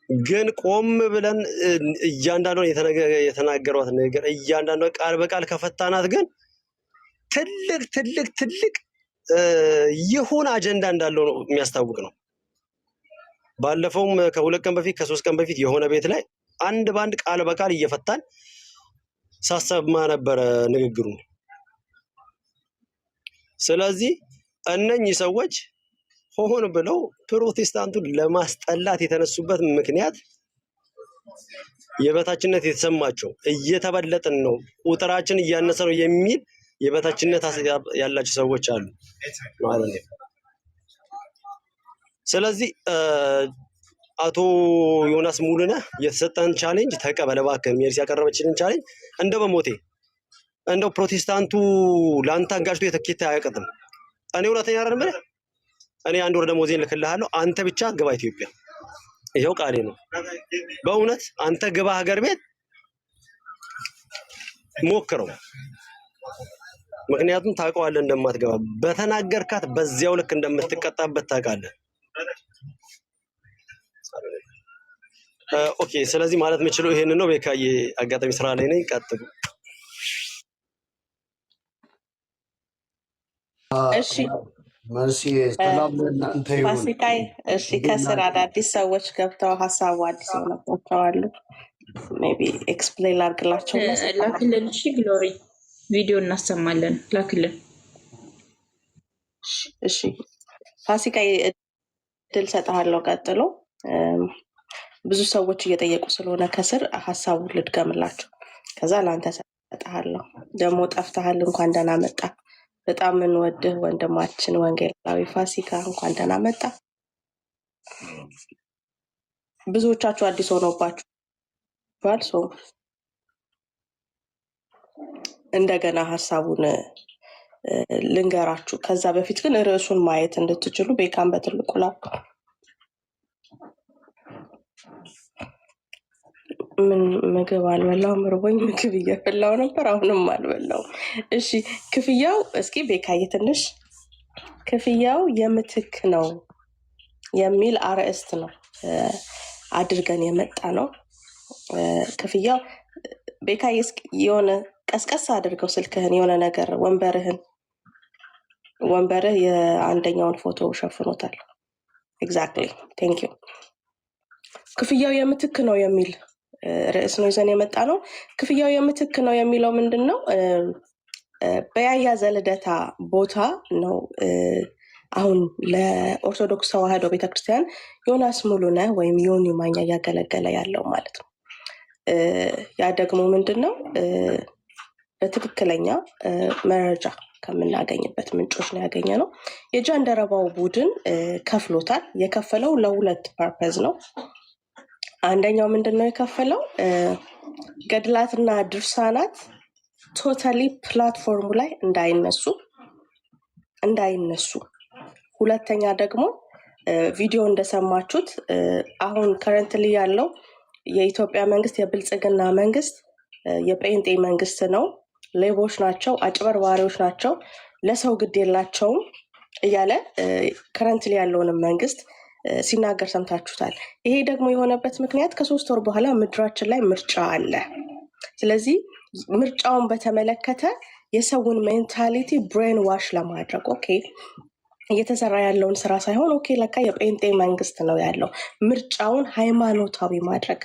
ግን ቆም ብለን እያንዳንዷን የተናገሯት ነገር እያንዳንዷ ቃል በቃል ከፈታናት ግን ትልቅ የሆነ አጀንዳ እንዳለው ነው የሚያስታውቅ ነው። ባለፈውም ከ2 ቀን በፊት ከ3 ቀን በፊት የሆነ ቤት ላይ አንድ ባንድ ቃል በቃል እየፈታን ሳሰማ ነበረ ንግግሩ። ስለዚህ እነኚህ ሰዎች ሆን ብለው ፕሮቴስታንቱን ለማስጠላት የተነሱበት ምክንያት የበታችነት የተሰማቸው እየተበለጥን ነው፣ ቁጥራችን እያነሰ ነው የሚል የበታችነት ያላቸው ሰዎች አሉ ማለት ነው። ስለዚህ አቶ ዮናስ ሙሉነህ የተሰጠን ቻሌንጅ ተቀበል እባክህ። ሜርሲ ያቀረበችልን ቻሌንጅ እንደው በሞቴ እንደው ፕሮቴስታንቱ ላንተ አንጋጭቶ የተከታ አያቀጥም። እኔ እውነተኛ አይደለም ማለት እኔ 1 ወር ደሞዜን ልክልሃለሁ፣ አንተ ብቻ ግባ ኢትዮጵያ። ይሄው ቃሌ ነው። በእውነት አንተ ግባ ሀገር ቤት ሞክረው። ምክንያቱም ታውቀዋለህ እንደማትገባ በተናገርካት በዚያው ልክ እንደምትቀጣበት ታውቃለህ። ኦኬ። ስለዚህ ማለት የምችለው ይሄንን ነው። ቤካዬ አጋጣሚ ስራ ላይ ነኝ፣ ቀጥሉ። እሺ መርሲ ሰላም ለእናንተ ይሁን። ፋሲካይ፣ እሺ ከስር አዳዲስ ሰዎች ገብተው ሀሳቡ አዲስ የሆነባቸው አሉ። ሜይ ቢ ኤክስፕሌን ላድርግላቸው። ላክልን። እሺ ግሎሪ ቪዲዮ እናሰማለን፣ ላክልን። እሺ ፋሲካይ እድል ሰጥሃለሁ። ቀጥሎ ብዙ ሰዎች እየጠየቁ ስለሆነ ከስር ሀሳቡን ልድገምላቸው፣ ከዛ ለአንተ ሰጥሃለሁ። ደግሞ ጠፍተሃል፣ እንኳን ደህና መጣ። በጣም እንወድህ ወንድማችን ወንጌላዊ ፋሲካ፣ እንኳን ደህና መጣ። ብዙዎቻችሁ አዲስ ሆኖባችኋል። ሶ እንደገና ሀሳቡን ልንገራችሁ። ከዛ በፊት ግን ርዕሱን ማየት እንድትችሉ ቤካን በትልቁ ላኩ። ምን ምግብ አልበላሁም፣ ርቦኝ ምግብ እየበላሁ ነበር፣ አሁንም አልበላሁም። እሺ ክፍያው፣ እስኪ ቤካዬ ትንሽ ክፍያው የምትክ ነው የሚል አርዕስት ነው አድርገን የመጣ ነው። ክፍያው ቤካዬ የሆነ ቀስቀስ አድርገው ስልክህን፣ የሆነ ነገር ወንበርህ የአንደኛውን ፎቶ ሸፍኖታል። ኤግዛክትሊ ቴንክ ዩ። ክፍያው የምትክ ነው የሚል ርዕስ ነው ይዘን የመጣ ነው። ክፍያው የምትክ ነው የሚለው ምንድን ነው? በያያ ዘልደታ ቦታ ነው አሁን ለኦርቶዶክስ ተዋሕዶ ቤተክርስቲያን ዮናስ ሙሉነህ ወይም ዮኒ ማኛ እያገለገለ ያለው ማለት ነው። ያ ደግሞ ምንድን ነው? በትክክለኛ መረጃ ከምናገኝበት ምንጮች ነው ያገኘ ነው። የጃንደረባው ቡድን ከፍሎታል። የከፈለው ለ2 ፐርፐዝ ነው። አንደኛው ምንድን ነው የከፈለው? ገድላትና ድርሳናት ቶታሊ ፕላትፎርሙ ላይ እንዳይነሱ። ሁለተኛ ደግሞ ቪዲዮ እንደሰማችሁት አሁን ከረንትሊ ያለው የኢትዮጵያ መንግስት የብልጽግና መንግስት የጴንጤ መንግስት ነው፣ ሌቦች ናቸው፣ አጭበርባሪዎች ናቸው፣ ለሰው ግድ የላቸውም እያለ ከረንትሊ ያለውንም መንግስት ሲናገር ሰምታችሁታል። ይሄ ደግሞ የሆነበት ምክንያት ከ3 ወር በኋላ ምድራችን ላይ ምርጫ አለ። ስለዚህ ምርጫውን በተመለከተ የሰውን ሜንታሊቲ ብሬን ዋሽ ለማድረግ ኦኬ እየተሰራ ያለውን ስራ ሳይሆን ኦኬ ለካ የጴንጤ መንግስት ነው ያለው፣ ምርጫውን ሃይማኖታዊ ማድረግ።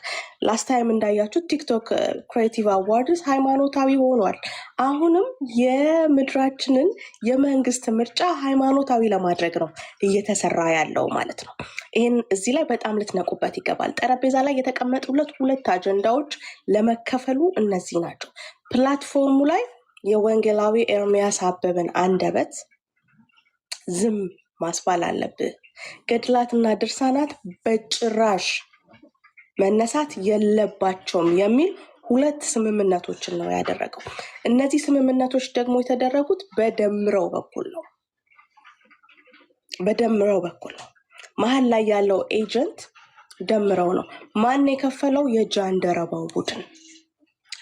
ላስት ታይም እንዳያችሁ ቲክቶክ ክሬቲቭ አዋርድስ ሃይማኖታዊ ሆኗል። አሁንም የምድራችንን የመንግስት ምርጫ ሃይማኖታዊ ለማድረግ ነው እየተሰራ ያለው ማለት ነው። ይህን እዚህ ላይ በጣም ልትነቁበት ይገባል። ጠረጴዛ ላይ የተቀመጡለት 2 አጀንዳዎች ለመከፈሉ እነዚህ ናቸው። ፕላትፎርሙ ላይ የወንጌላዊ ኤርሚያስ አበበን አንደበት ዝም ማስባል አለብህ። ገድላትና ድርሳናት በጭራሽ መነሳት የለባቸውም የሚል 2 ስምምነቶችን ነው ያደረገው። እነዚህ ስምምነቶች ደግሞ የተደረጉት በደምረው በኩል ነው። መሀል ላይ ያለው ኤጀንት ደምረው ነው። ማን የከፈለው? የጃንደረባው ቡድን።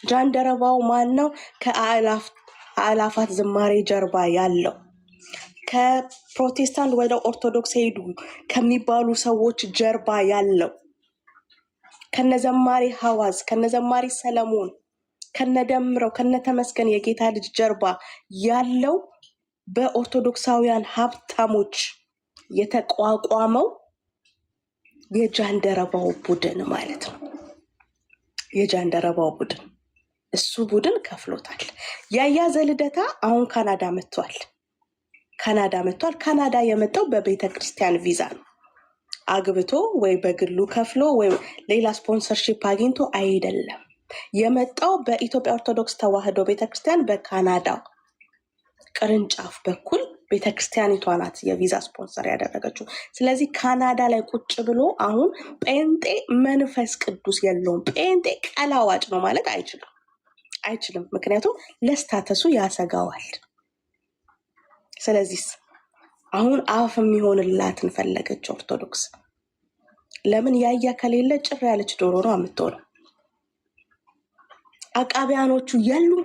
ጃንደረባው ማን ነው? ከአእላፍ አእላፋት ዝማሬ ጀርባ ያለው ከፕሮቴስታንት ወደ ኦርቶዶክስ ሄዱ ከሚባሉ ሰዎች ጀርባ ያለው ከነዘማሪ ሐዋዝ ከነዘማሪ ሰለሞን ከነደምረው ከነተመስገን የጌታ ልጅ ጀርባ ያለው በኦርቶዶክሳውያን ሀብታሞች የተቋቋመው የጃንደረባው ቡድን ማለት ነው። የጃንደረባው ቡድን እሱ ቡድን ከፍሎታል። ያያ ዘልደታ አሁን ካናዳ መጥቷል። ካናዳ የመጣው በቤተ ክርስቲያን ቪዛ ነው። አግብቶ ወይ በግሉ ከፍሎ ወይ ሌላ ስፖንሰርሺፕ አግኝቶ አይደለም የመጣው። በኢትዮጵያ ኦርቶዶክስ ተዋሕዶ ቤተክርስቲያን በካናዳ ቅርንጫፍ በኩል ቤተክርስቲያኒቷ ናት የቪዛ ስፖንሰር ያደረገችው። ስለዚህ ካናዳ ላይ ቁጭ ብሎ አሁን ጴንጤ መንፈስ ቅዱስ የለውም፣ ጴንጤ ቀላዋጭ ነው ማለት አይችልም። ምክንያቱም ለስታተሱ ያሰጋዋል። ስለዚህ አሁን አፍ የሚሆንላትን ፈለገች ኦርቶዶክስ። ለምን ያያ ከሌለ ጭር ያለች ዶሮ ነው የምትሆነው። አቃቢያኖቹ የሉም፣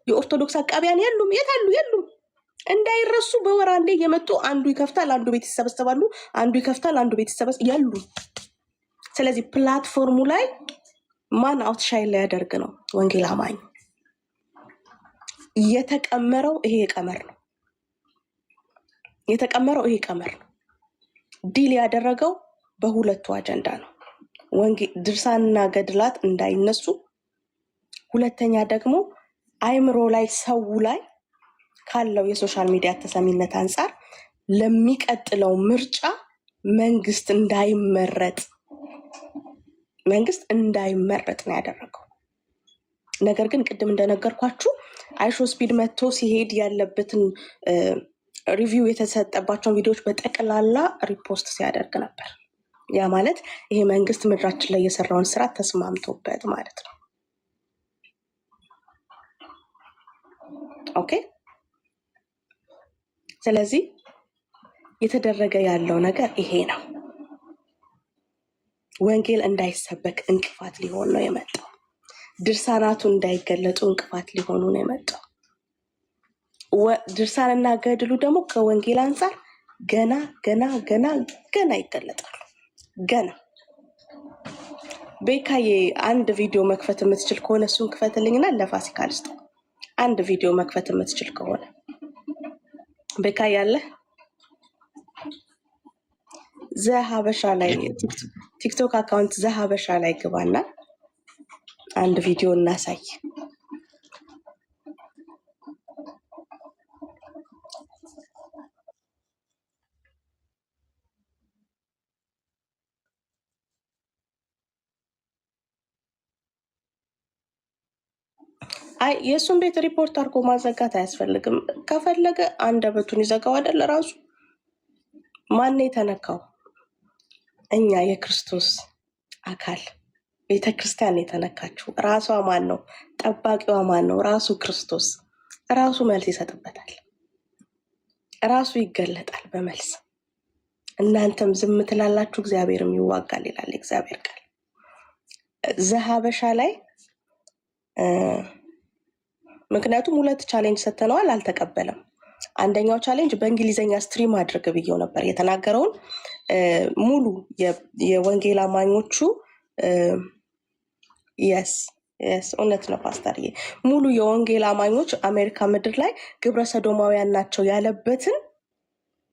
የኦርቶዶክስ አቃቢያን የሉም። የታሉ? የሉም። እንዳይረሱ በወር አንዴ የመጡ አንዱ ይከፍታል፣ አንዱ ቤት ይሰበሰባሉ፣ አንዱ ይከፍታል፣ አንዱ ቤት ይሰበሰባሉ። የሉም። ስለዚህ ፕላትፎርሙ ላይ ማን አውትሻይን ላይ ያደርግ ነው? ወንጌል አማኝ የተቀመረው ይሄ ቀመር ነው። ዲል ያደረገው በሁለቱ አጀንዳ ነው። ድርሳንና ገድላት እንዳይነሱ፣ ሁለተኛ ደግሞ አይምሮ ላይ ሰው ላይ ካለው የሶሻል ሚዲያ ተሰሚነት አንጻር ለሚቀጥለው ምርጫ መንግስት እንዳይመረጥ ነው ያደረገው። ነገር ግን ቅድም እንደነገርኳችሁ አይሾ ስፒድ መጥቶ ሲሄድ ያለበትን ሪቪው የተሰጠባቸውን ቪዲዮዎች በጠቅላላ ሪፖስት ሲያደርግ ነበር። ያ ማለት ይሄ መንግስት ምድራችን ላይ የሰራውን ስራ ተስማምቶበት ማለት ነው። ኦኬ። ስለዚህ የተደረገ ያለው ነገር ይሄ ነው። ወንጌል እንዳይሰበክ እንቅፋት ሊሆን ነው የመጣው። ድርሳናቱ እንዳይገለጡ እንቅፋት ሊሆኑ ነው የመጣው። ድርሳንና ገድሉ ደግሞ ከወንጌል አንጻር ገና ይገለጣሉ። ገና ቤካዬ አንድ ቪዲዮ መክፈት የምትችል ከሆነ እሱን ክፈትልኝና ለፋሲካ ልስጠው። አንድ ቪዲዮ መክፈት የምትችል ከሆነ ቤካዬ ያለ ዘሀበሻ ላይ ቲክቶክ አካውንት ዘሀበሻ ላይ ግባና አንድ ቪዲዮ እናሳይ። አይ የእሱን ቤት ሪፖርት አድርጎ ማዘጋት አያስፈልግም። ከፈለገ አንደበቱን ይዘጋው አይደል? ራሱ ማን የተነካው? እኛ የክርስቶስ አካል ቤተክርስቲያን የተነካችው ራሷ ማን ነው? ጠባቂዋ ማን ነው? ራሱ ክርስቶስ። ራሱ መልስ ይሰጥበታል፣ ራሱ ይገለጣል በመልስ። እናንተም ዝም ትላላችሁ፣ እግዚአብሔርም ይዋጋል ይላል እግዚአብሔር ቃል። ዘሀበሻ ላይ ምክንያቱም 2 ቻሌንጅ ሰተነዋል፣ አልተቀበለም። አንደኛው ቻሌንጅ በእንግሊዘኛ ስትሪም አድርግ ብየው ነበር። የተናገረውን ሙሉ የወንጌል አማኞቹ የስ እውነት ነው ፓስተርዬ፣ ሙሉ የወንጌል አማኞች አሜሪካ ምድር ላይ ግብረ ሰዶማውያን ናቸው ያለበትን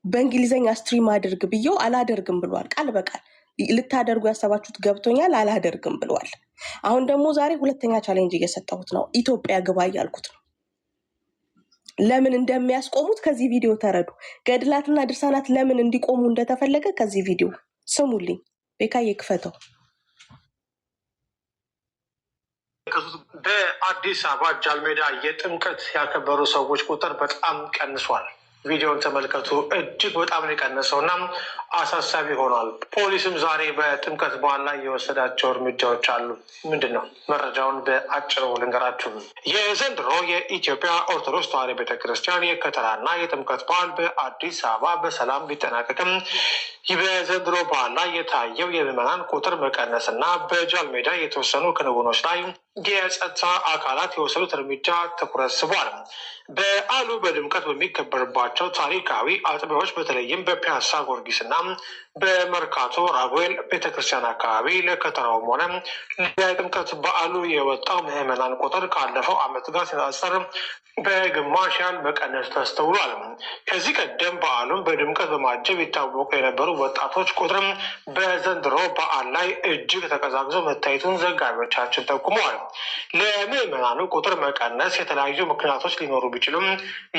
በእንግሊዘኛ ስትሪም አድርግ ብየው አላደርግም ብሏል። ቃል በቃል ልታደርጉ ያሰባችሁት ገብቶኛል፣ አላደርግም ብሏል። አሁን ደግሞ ዛሬ 2ኛ ቻሌንጅ እየሰጠሁት ነው። ኢትዮጵያ ግባ እያልኩት ነው። ለምን እንደሚያስቆሙት ከዚህ ቪዲዮ ተረዱ። ገድላትና ድርሳናት ለምን እንዲቆሙ እንደተፈለገ ከዚህ ቪዲዮ ስሙልኝ። ቤካዬ ክፈተው። በአዲስ አበባ ጃልሜዳ የጥምቀት ያከበሩ ሰዎች ቁጥር በጣም ቀንሷል። ቪዲዮን ተመልከቱ። እጅግ በጣም ነው የቀነሰው እና አሳሳቢ ሆኗል። ፖሊስም ዛሬ በጥምቀት በዓል ላይ የወሰዳቸው እርምጃዎች አሉ። ምንድን ነው? መረጃውን በአጭሩ ልንገራችሁ። የዘንድሮ የኢትዮጵያ ኦርቶዶክስ ተዋሕዶ ቤተክርስቲያን የከተራና የጥምቀት በዓል በአዲስ አበባ በሰላም ቢጠናቀቅም በዘንድሮ በዓል ላይ የታየው የምዕመናን ቁጥር መቀነስ እና በጃልሜዳ የተወሰኑ ክንውኖች ላይ የጸጥታ አካላት የወሰዱት እርምጃ ትኩረት ስቧል። በዓሉ በድምቀት በሚከበርባቸው ታሪካዊ አጥቢያዎች በተለይም በፒያሳ ጊዮርጊስ እና በመርካቶ ራጉኤል ቤተክርስቲያን አካባቢ ለከተራውም ሆነ ለጥምቀት በዓሉ የወጣው ምዕመናን ቁጥር ካለፈው ዓመት ጋር ሲነጻጸር በግማሽ ያህል መቀነስ ተስተውሏል። ከዚህ ቀደም በዓሉን በድምቀት በማጀብ ይታወቁ የነበሩ ወጣቶች ቁጥርም በዘንድሮ በዓል ላይ እጅግ ተቀዛቅዞ መታየቱን ዘጋቢዎቻችን ጠቁመዋል። ለምዕመናኑ ቁጥር መቀነስ የተለያዩ ምክንያቶች ሊኖሩ ቢችሉም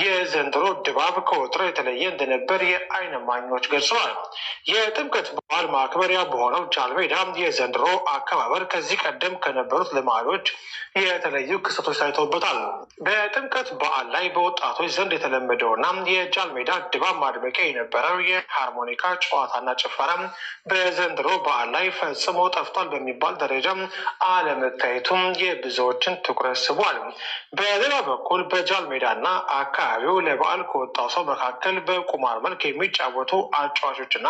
የዘንድሮ ድባብ ከወትሮ የተለየ እንደነበር የዓይን እማኞች ገልጸዋል። የጥምቀት በዓል ማክበሪያ በሆነው ጃልሜዳ የዘንድሮ አከባበር ከዚህ ቀደም ከነበሩት ልማዶች የተለዩ ክስተቶች ታይተውበታል። በጥምቀት በዓል ላይ በወጣቶች ዘንድ የተለመደውና የጃልሜዳ ድባብ ማድመቂያ የነበረው የሃርሞኒካ ጨዋታና ጭፈራ በዘንድሮ በዓል ላይ ፈጽሞ ጠፍቷል በሚባል ደረጃ አለመታየቱም የብዙዎችን ትኩረት ስቧል። በሌላ በኩል በጃልሜዳና አካባቢው ለበዓል ከወጣው ሰው መካከል በቁማር መልክ የሚጫወቱ አጫዋቾችና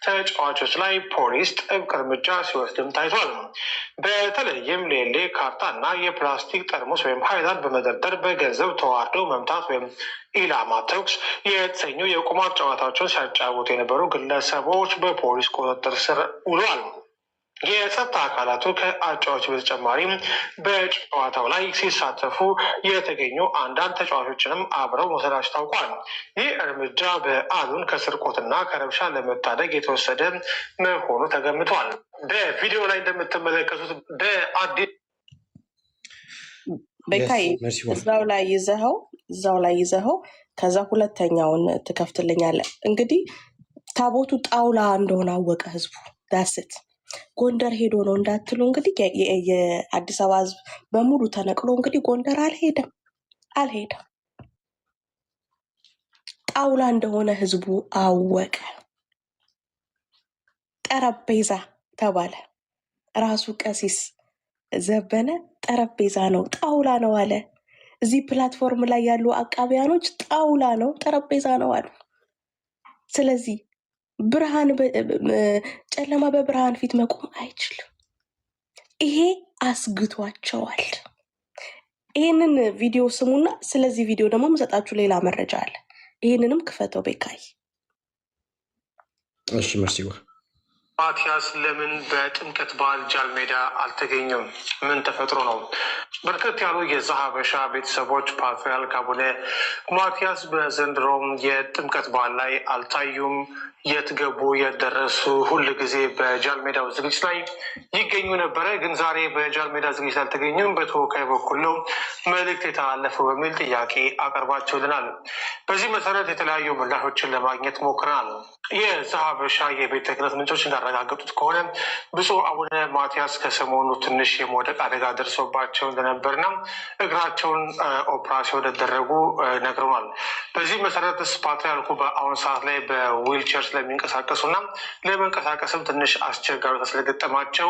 ተጫዋቾች ላይ ፖሊስ ጥብቅ እርምጃ ሲወስድም ታይቷል። በተለይም ሌሌ፣ ካርታና የፕላስቲክ ጠርሙስ ወይም ሃይላንድ በመደርደር በገንዘብ ተዋርደው መምታት ወይም ኢላማ ተኩስ የተሰኙ የቁማር ጨዋታዎችን ሲያጫወቱ የነበሩ ግለሰቦች በፖሊስ ቁጥጥር ስር ውለዋል። የጸጥታ አካላቱ ከአጫዋች በተጨማሪም በጨዋታው ላይ ሲሳተፉ የተገኙ አንዳንድ ተጫዋቾችንም አብረው መውሰዳቸው ታውቋል። ይህ እርምጃ በዓሉን ከስርቆትና ከረብሻ ለመታደግ የተወሰደ መሆኑ ተገምቷል። በቪዲዮ ላይ እንደምትመለከቱት በአዲስ ቤካይ እዛው ላይ ይዘኸው ከዛ ሁለተኛውን ትከፍትልኛለህ። እንግዲህ ታቦቱ ጣውላ እንደሆነ አወቀ ህዝቡ። ዳስት ጎንደር ሄዶ ነው እንዳትሉ እንግዲህ የአዲስ አበባ ህዝብ በሙሉ ተነቅሎ እንግዲህ ጎንደር አልሄደም። ጣውላ እንደሆነ ህዝቡ አወቀ። ጠረጴዛ ተባለ። ራሱ ቀሲስ ዘበነ ጠረጴዛ ነው ጣውላ ነው አለ። እዚህ ፕላትፎርም ላይ ያሉ አቃቢያኖች ጣውላ ነው ጠረጴዛ ነው አሉ። ስለዚህ ጨለማ በብርሃን ፊት መቆም አይችልም። ይሄ አስግቷቸዋል። ይህንን ቪዲዮ ስሙና ስለዚህ ቪዲዮ ደግሞ የምሰጣችሁ ሌላ መረጃ አለ። ይህንንም ክፈተው ቤካይ። እሺ መርሲዋ ማቲያስ ለምን በጥምቀት በዓል ጃልሜዳ አልተገኘም? ምን ተፈጥሮ ነው? በርከት ያሉ የዛሀበሻ ቤተሰቦች ፓትርያርክ አቡነ ማቲያስ በዘንድሮም የጥምቀት በዓል ላይ አልታዩም። የት ገቡ የት ደረሱ? ሁል ጊዜ በጃልሜዳው ዝግጅት ላይ ይገኙ ነበረ፣ ግን ዛሬ በጃልሜዳ ዝግጅት አልተገኙም። በተወካይ በኩል ነው መልእክት የተላለፈው በሚል ጥያቄ አቀርባችሁልናል። በዚህ መሰረት የተለያዩ ምላሾችን ለማግኘት ሞክረናል። የዛሀበሻ የቤተ ክህነት ምንጮች እንዳረጋገጡት ከሆነ ብፁዕ አቡነ ማቲያስ ከሰሞኑ ትንሽ የመውደቅ አደጋ ደርሶባቸው እንደነበርና እግራቸውን ኦፕራሲዮን እንደደረጉ ነግረዋል። በዚህ መሰረት ፓትርያርኩ በአሁኑ ሰዓት ላይ በዊልቸር ስለሚንቀሳቀሱና ለመንቀሳቀስም ትንሽ አስቸጋሪ ስለገጠማቸው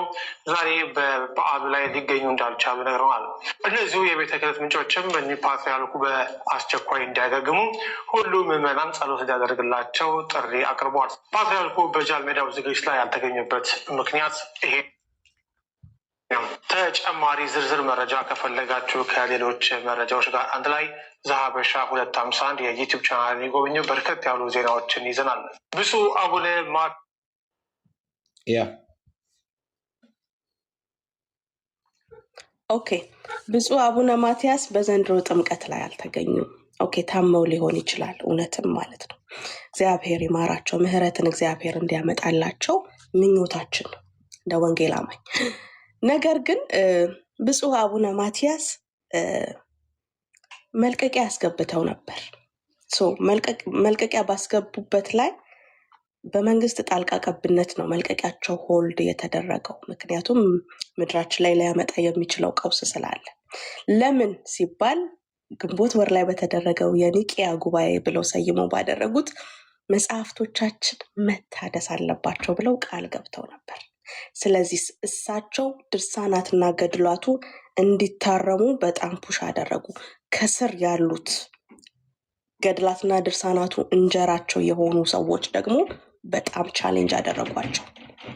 ዛሬ በበዓሉ ላይ ሊገኙ እንዳልቻሉ ነግረዋል። እነዚሁ የቤተ ክህነት ምንጮችም ፓትርያርኩ በአስቸኳይ እንዲያገግሙ ሁሉም ምዕመናን ጸሎት እንዲያደርግላቸው ጥሪ አቅርቧል። ፓትርያርኩ በጃልሜዳው ዝግጅት ላይ ያልተገኙበት ምክንያት ይሄ ነው። ተጨማሪ ዝርዝር መረጃ ከፈለጋችሁ ከሌሎች መረጃዎች ጋር አንድ ላይ ዛሀበሻ 251 የዩቲዩብ ቻናል የጎብኙ። በርከት ያሉ ዜናዎችን ይዘናል። ብፁዕ አቡነ ብፁዕ አቡነ ማቲያስ በዘንድሮ ጥምቀት ላይ አልተገኙም። ታመው ሊሆን ይችላል፣ እውነትም ማለት ነው። እግዚአብሔር ይማራቸው፣ ምህረትን እግዚአብሔር እንዲያመጣላቸው ምኞታችን ነው እንደ ወንጌል አማኝ። ነገር ግን ብፁዕ አቡነ ማቲያስ መልቀቂያ ያስገብተው ነበር። መልቀቂያ ባስገቡበት ላይ በመንግስት ጣልቃ ቀብነት ነው መልቀቂያቸው ሆልድ የተደረገው። ምክንያቱም ምድራችን ላይ ሊያመጣ የሚችለው ቀውስ ስላለ። ለምን ሲባል ግንቦት ወር ላይ በተደረገው የኒቂያ ጉባኤ ብለው ሰይመው ባደረጉት መጽሐፍቶቻችን መታደስ አለባቸው ብለው ቃል ገብተው ነበር። ስለዚህ እሳቸው ድርሳናትና ገድላቱ እንዲታረሙ በጣም ፑሽ አደረጉ። ከስር ያሉት ገድላትና ድርሳናቱ እንጀራቸው የሆኑ ሰዎች ደግሞ በጣም ቻሌንጅ አደረጓቸው።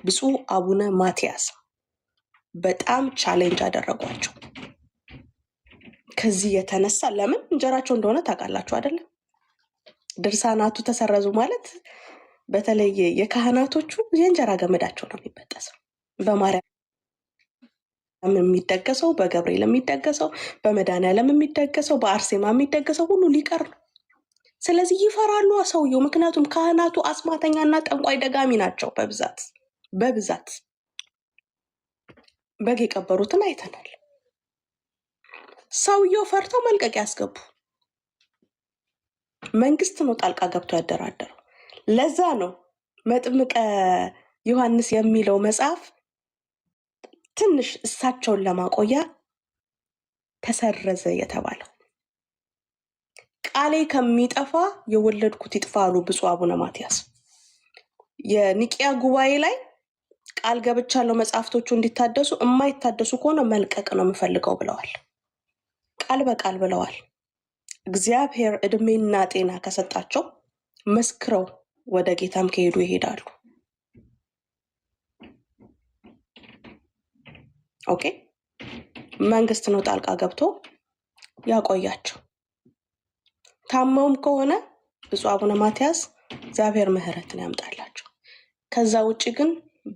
ብፁዕ አቡነ ማቲያስ በጣም ቻሌንጅ አደረጓቸው። ከዚህ የተነሳ ለምን እንጀራቸው እንደሆነ ታውቃላችሁ አይደለም? ድርሳናቱ ተሰረዙ ማለት በተለይ የካህናቶቹ የእንጀራ ገመዳቸው ነው የሚበጠሰው። በማርያም የሚደገሰው፣ በገብርኤል የሚደገሰው፣ በመድኃኒዓለም የሚደገሰው፣ በአርሴማ የሚደገሰው ሁሉ ሊቀር ነው። ስለዚህ ይፈራሉ ሰውየው። ምክንያቱም ካህናቱ አስማተኛና ጠንቋይ ደጋሚ ናቸው በብዛት በግ የቀበሩትን አይተናል። ሰውየው ፈርተው መልቀቅ ያስገቡ። መንግስት ነው ጣልቃ ገብቶ ያደራደረው። ለዛ ነው መጥምቀ ዮሐንስ የሚለው መጽሐፍ ትንሽ እሳቸውን ለማቆያ ተሰረዘ የተባለው። ቃሌ ከሚጠፋ የወለድኩት ይጥፋ አሉ ብፁዕ አቡነ ማትያስ። የኒቂያ ጉባኤ ላይ ቃል ገብቻለሁ መጽሐፍቶቹ እንዲታደሱ፣ የማይታደሱ ከሆነ መልቀቅ ነው የምፈልገው ብለዋል። ቃል በቃል ብለዋል። እግዚአብሔር እድሜና ጤና ከሰጣቸው መስክረው ወደ ጌታም ከሄዱ ይሄዳሉ። ኦኬ፣ መንግስት ነው ጣልቃ ገብቶ ያቆያቸው። ታመውም ከሆነ ብፁዕ አቡነ ማትያስ እግዚአብሔር ምሕረትን ያምጣላቸው። ከዛ ውጭ ግን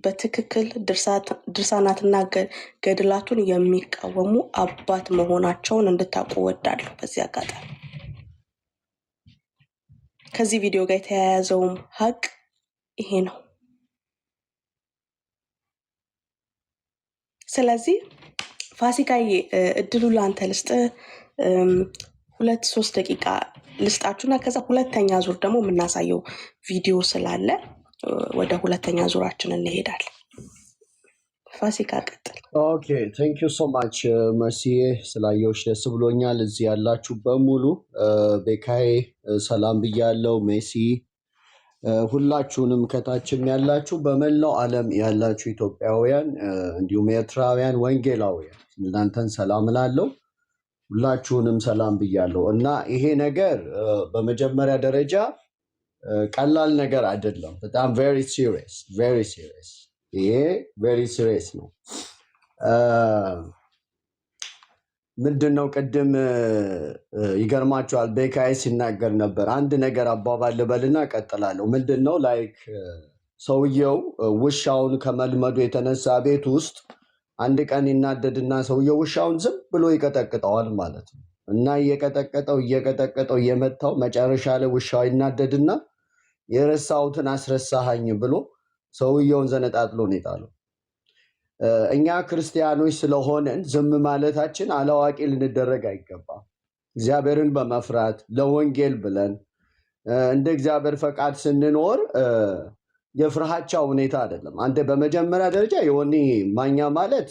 በትክክል ድርሳናትና ገድላቱን የሚቃወሙ አባት መሆናቸውን እንድታውቁ ወዳለሁ። በዚህ አጋጣሚ ከዚህ ቪዲዮ ጋር የተያያዘውም ሀቅ ይሄ ነው። ስለዚህ ፋሲካዬ እድሉ ለአንተ ልስጥ፣ 2-3 ደቂቃ ልስጣችሁና ከዛ ሁለተኛ ዙር ደግሞ የምናሳየው ቪዲዮ ስላለ ወደ ሁለተኛ ዙራችን እንሄዳለን። ፋሲካ ቀጥል። ኦኬ ቴንክ ዩ ሶ ማች መርሲዬ፣ ስላየሁሽ ደስ ብሎኛል። እዚህ ያላችሁ በሙሉ ቤካዬ ሰላም ብያለው። ሜሲ ሁላችሁንም ከታችም ያላችሁ በመላው ዓለም ያላችሁ ኢትዮጵያውያን እንዲሁም ኤርትራውያን ወንጌላውያን እናንተን ሰላም እላለሁ። ሁላችሁንም ሰላም ብያለሁ እና ይሄ ነገር በመጀመሪያ ደረጃ ቀላል ነገር አይደለም። በጣም ቬሪ ሲሪየስ ይሄ ቬሪ ሲሪየስ ነው። ምንድን ነው ቅድም ይገርማቸዋል ቤካይ ሲናገር ነበር። አንድ ነገር አባባል ልበልና እቀጥላለሁ። ምንድን ነው ላይክ ሰውየው ውሻውን ከመልመዱ የተነሳ ቤት ውስጥ አንድ ቀን ይናደድና ሰውየው ውሻውን ዝም ብሎ ይቀጠቅጠዋል ማለት ነው። እና እየቀጠቀጠው እየመታው መጨረሻ ላይ ውሻው ይናደድና የረሳሁትን አስረሳሃኝ ብሎ ሰውየውን ዘነጣጥሎ ነው የጣለው። እኛ ክርስቲያኖች ስለሆነን ዝም ማለታችን አላዋቂ ልንደረግ አይገባም። እግዚአብሔርን በመፍራት ለወንጌል ብለን እንደ እግዚአብሔር ፈቃድ ስንኖር የፍርሃቻ ሁኔታ አይደለም። አንተ በመጀመሪያ ደረጃ የሆኒ ማኛ ማለት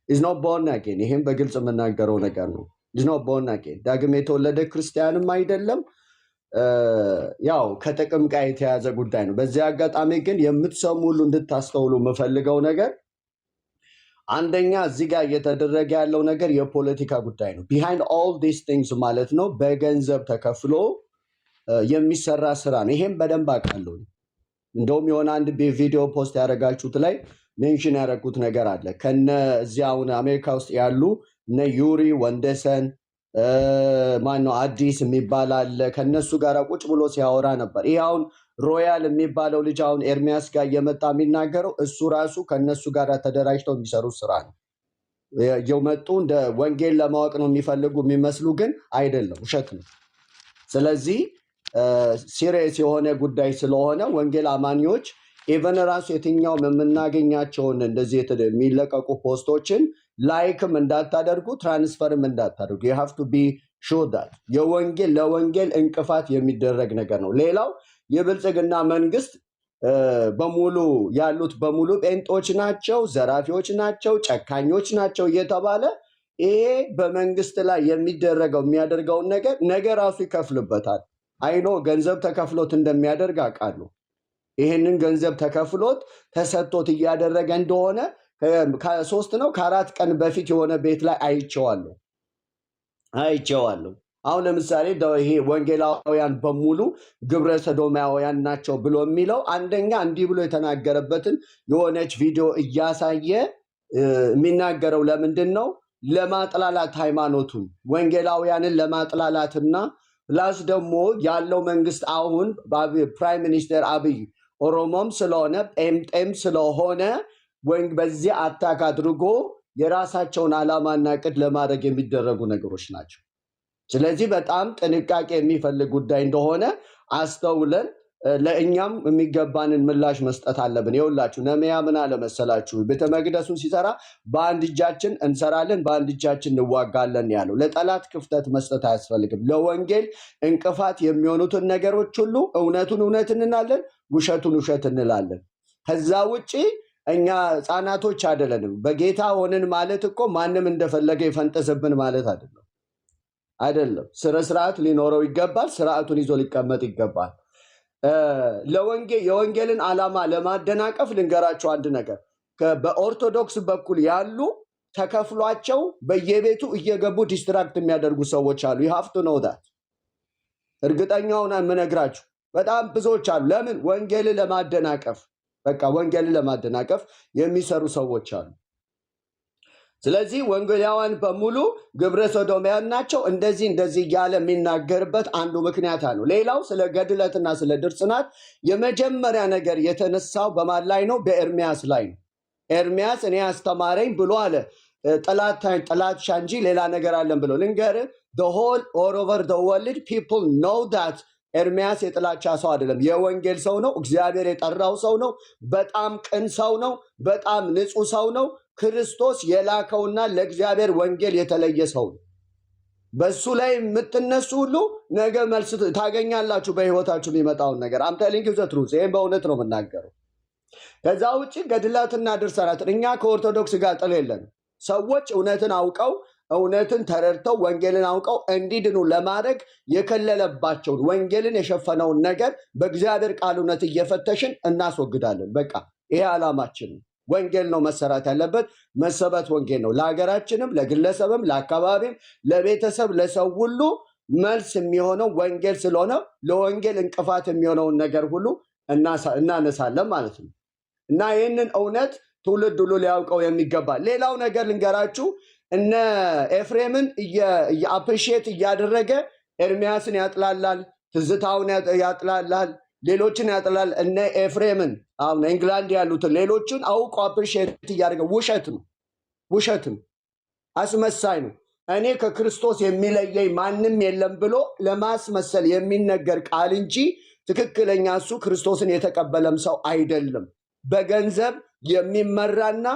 is not born again። ይሄም በግልጽ የምናገረው ነገር ነው። is not born again ዳግም የተወለደ ክርስቲያንም አይደለም። ያው ከጥቅም ጋር የተያዘ ጉዳይ ነው። በዚህ አጋጣሚ ግን የምትሰሙ ሁሉ እንድታስተውሉ የምፈልገው ነገር አንደኛ እዚህ ጋር እየተደረገ ያለው ነገር የፖለቲካ ጉዳይ ነው። behind all these things ማለት ነው በገንዘብ ተከፍሎ የሚሰራ ስራ ነው። ይሄም በደንብ አውቃለሁ። እንደውም የሆነ አንድ ቪዲዮ ፖስት ያደረጋችሁት ላይ ሜንሽን ያደረጉት ነገር አለ። ከነ እዚህ አሁን አሜሪካ ውስጥ ያሉ እነ ዩሪ ወንደሰን ማነው አዲስ የሚባል አለ። ከነሱ ጋር ቁጭ ብሎ ሲያወራ ነበር። ይህ አሁን ሮያል የሚባለው ልጅ አሁን ኤርሚያስ ጋር እየመጣ የሚናገረው እሱ ራሱ ከነሱ ጋር ተደራጅተው የሚሰሩት ስራ ነው። የመጡ እንደ ወንጌል ለማወቅ ነው የሚፈልጉ የሚመስሉ ግን አይደለም፣ ውሸት ነው። ስለዚህ ሲሪየስ የሆነ ጉዳይ ስለሆነ ወንጌል አማኞች ኢቨን ራሱ የትኛውም የምናገኛቸውን እንደዚህ የሚለቀቁ ፖስቶችን ላይክም እንዳታደርጉ ትራንስፈርም እንዳታደርጉ። you have to be sure that የወንጌል ለወንጌል እንቅፋት የሚደረግ ነገር ነው። ሌላው የብልጽግና መንግስት በሙሉ ያሉት በሙሉ ጴንጦች ናቸው፣ ዘራፊዎች ናቸው፣ ጨካኞች ናቸው እየተባለ ይሄ በመንግስት ላይ የሚያደርገውን ነገር ራሱ ይከፍልበታል። አይኖ ገንዘብ ተከፍሎት እንደሚያደርግ አውቃለሁ። ይህንን ገንዘብ ተከፍሎት ተሰጥቶት እያደረገ እንደሆነ ከ4 ቀን በፊት የሆነ ቤት ላይ አይቼዋለሁ። አሁን ለምሳሌ ይሄ ወንጌላውያን በሙሉ ግብረ ሰዶማውያን ናቸው ብሎ የሚለው አንደኛ እንዲህ ብሎ የተናገረበትን የሆነች ቪዲዮ እያሳየ የሚናገረው ለምንድን ነው? ለማጥላላት ሃይማኖቱን ወንጌላውያንን ለማጥላላትና ፕላስ ደግሞ ያለው መንግስት አሁን ፕራይም ሚኒስተር አብይ ኦሮሞም ስለሆነ ጴምጤም ስለሆነ በዚህ አታክ አድርጎ የራሳቸውን ዓላማና ዕቅድ ለማድረግ የሚደረጉ ነገሮች ናቸው። ስለዚህ በጣም ጥንቃቄ የሚፈልግ ጉዳይ እንደሆነ አስተውለን ለእኛም የሚገባንን ምላሽ መስጠት አለብን። ይኸውላችሁ ነህምያ ምን አለ መሰላችሁ? ቤተ መቅደሱን ሲሰራ በአንድ እጃችን እንሰራለን፣ በአንድ እጃችን እንዋጋለን ያለው። ለጠላት ክፍተት መስጠት አያስፈልግም። ለወንጌል እንቅፋት የሚሆኑትን ነገሮች ሁሉ እውነቱን እውነት እንላለን፣ ውሸቱን ውሸት እንላለን። ከዛ ውጭ እኛ ህፃናቶች አይደለንም። በጌታ ሆንን ማለት እኮ ማንም እንደፈለገ ይፈንጠስብን ማለት አይደለም። ስርዓት ሊኖረው ይገባል። ስርዓቱን ይዞ ሊቀመጥ ይገባል። የወንጌልን ዓላማ ለማደናቀፍ ልንገራቸው አንድ ነገር። በኦርቶዶክስ በኩል ያሉ ተከፍሏቸው በየቤቱ እየገቡ ዲስትራክት የሚያደርጉ ሰዎች አሉ። ይሀፍቱ ነው ዳት እርግጠኛውን የምነግራችሁ በጣም ብዙዎች አሉ። ለምን? ወንጌልን ለማደናቀፍ በቃ ወንጌልን ለማደናቀፍ የሚሰሩ ሰዎች አሉ። ስለዚህ ወንጌላውያን በሙሉ ግብረ ሰዶማውያን ናቸው። እንደዚህ እያለ የሚናገርበት አንዱ ምክንያት አለው። ሌላው ስለ ገድለትና ስለ ድርጽናት የመጀመሪያ ነገር የተነሳው በማን ላይ ነው? በኤርሚያስ ላይ ነው። ኤርሚያስ እኔ አስተማረኝ ብሎ አለ። ጥላቻ እንጂ ሌላ ነገር አለን ብሎ ልንገርህ፣ the whole all over the world people know that ኤርሚያስ የጥላቻ ሰው አይደለም። የወንጌል ሰው ነው። እግዚአብሔር የጠራው ሰው ነው። በጣም ቅን ሰው ነው። በጣም ንጹህ ሰው ነው። ክርስቶስ የላከውና ለእግዚአብሔር ወንጌል የተለየ ሰው ነው። በሱ ላይ የምትነሱ ሁሉ ነገ መልስ ታገኛላችሁ። በህይወታችሁ የሚመጣውን ነገር አም ቴሊንግ ዩ ዘ ትሩዝ። ይሄን በእውነት ነው የምናገረው። ከዛ ውጭ ገድላትና ድርሳናትን እኛ ከኦርቶዶክስ ጋር ጥል የለንም። ሰዎች እውነትን አውቀው እውነትን ተረድተው ወንጌልን አውቀው እንዲድኑ ለማድረግ የከለለባቸውን ወንጌልን የሸፈነውን ነገር በእግዚአብሔር ቃል እውነት እየፈተሽን እናስወግዳለን። በቃ ይሄ ዓላማችን ነው። ወንጌል ነው መሰራት ያለበት። መሰበት ወንጌል ነው። ለሀገራችንም፣ ለግለሰብም፣ ለአካባቢም፣ ለቤተሰብ፣ ለሰው ሁሉ መልስ የሚሆነው ወንጌል ስለሆነ ለወንጌል እንቅፋት የሚሆነውን ነገር ሁሉ እናነሳለን ማለት ነው እና ይህንን እውነት ትውልድ ሁሉ ሊያውቀው የሚገባ። ሌላው ነገር ልንገራችሁ። እነ ኤፍሬምን አፕሪሺየት እያደረገ ኤርሚያስን ያጥላላል፣ ትዝታውን ያጥላላል፣ ሌሎችን ያጥላል። እነ ኤፍሬምን አሁን ኢንግላንድ ያሉትን ሌሎችን አውቆ አፕሪሺየት እያደረገ ውሸት ነው፣ አስመሳይ ነው። እኔ ከክርስቶስ የሚለየኝ ማንም የለም ብሎ ለማስመሰል የሚነገር ቃል እንጂ ትክክለኛ እሱ ክርስቶስን የተቀበለም ሰው አይደለም። በገንዘብ የሚመራና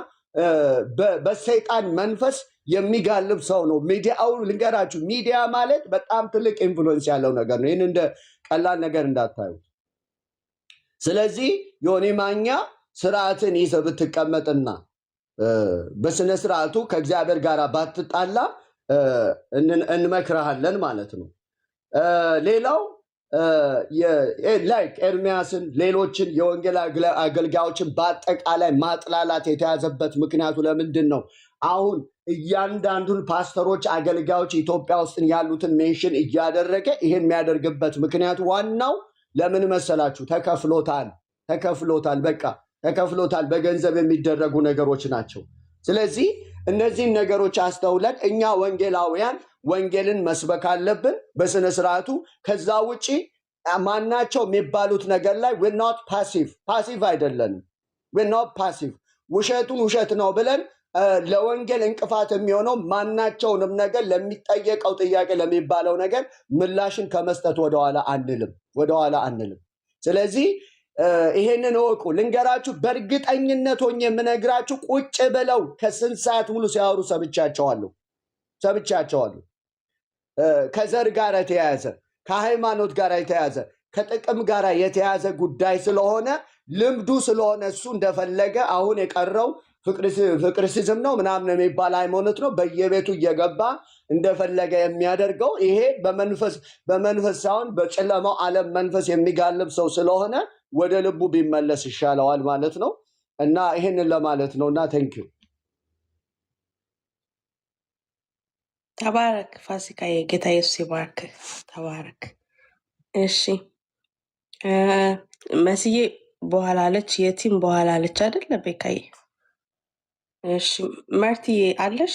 በሰይጣን መንፈስ የሚጋልብ ሰው ነው። ሚዲያው ልንገራችሁ፣ ሚዲያ ማለት በጣም ትልቅ ኢንፍሉዌንስ ያለው ነገር ነው። ይህን እንደ ቀላል ነገር እንዳታዩት። ስለዚህ ዮኒ ማኛ ስርዓትን ይዘህ ብትቀመጥና በስነ ስርዓቱ ከእግዚአብሔር ጋር ባትጣላ እንመክርሃለን ማለት ነው። ሌላው ላይክ ኤርሚያስን ሌሎችን የወንጌል አገልጋዮችን በአጠቃላይ ማጥላላት የተያዘበት ምክንያቱ ለምንድን ነው? አሁን እያንዳንዱን ፓስተሮች፣ አገልጋዮች ኢትዮጵያ ውስጥ ያሉትን ሜንሽን እያደረገ ይሄን የሚያደርግበት ምክንያቱ ዋናው ለምን መሰላችሁ? ተከፍሎታል። በቃ ተከፍሎታል። በገንዘብ የሚደረጉ ነገሮች ናቸው። ስለዚህ እነዚህን ነገሮች አስተውለን እኛ ወንጌላውያን ወንጌልን መስበክ አለብን በስነ ስርዓቱ። ከዛ ውጪ ማናቸው የሚባሉት ነገር ላይ we're not passive አይደለንም። we're not passive። ውሸቱን ውሸት ነው ብለን ለወንጌል እንቅፋት የሚሆነው ማናቸውንም ነገር ለሚጠየቀው ጥያቄ ለሚባለው ነገር ምላሽን ከመስጠት ወደኋላ አንልም። ስለዚህ ይሄንን እወቁ። ልንገራችሁ፣ በእርግጠኝነት ሆኜ የምነግራችሁ ቁጭ ብለው ከስንት ሰዓት ሙሉ ሲያወሩ ሰብቻቸዋለሁ። ከዘር ጋር የተያያዘ ከሃይማኖት ጋር የተያያዘ ከጥቅም ጋር የተያያዘ ጉዳይ ስለሆነ ልምዱ ስለሆነ እሱ እንደፈለገ አሁን የቀረው ፍቅርሲዝም ነው ምናምን የሚባል ሃይማኖት ነው በየቤቱ እየገባ እንደፈለገ የሚያደርገው። ይሄ በመንፈስ ሳይሆን በጨለማው ዓለም መንፈስ የሚጋልብ ሰው ስለሆነ ወደ ልቡ ቢመለስ ይሻለዋል ማለት ነው እና ይሄንን ለማለት ነው እና ቴንኪው። ተባረክ ፋሲካ፣ የጌታ ኢየሱስ ይባርክ። ተባረክ። እሺ መስዬ በኋላ አለች፣ የቲም በኋላ አለች አይደለ ቤካዬ? እሺ መርትዬ አለሽ?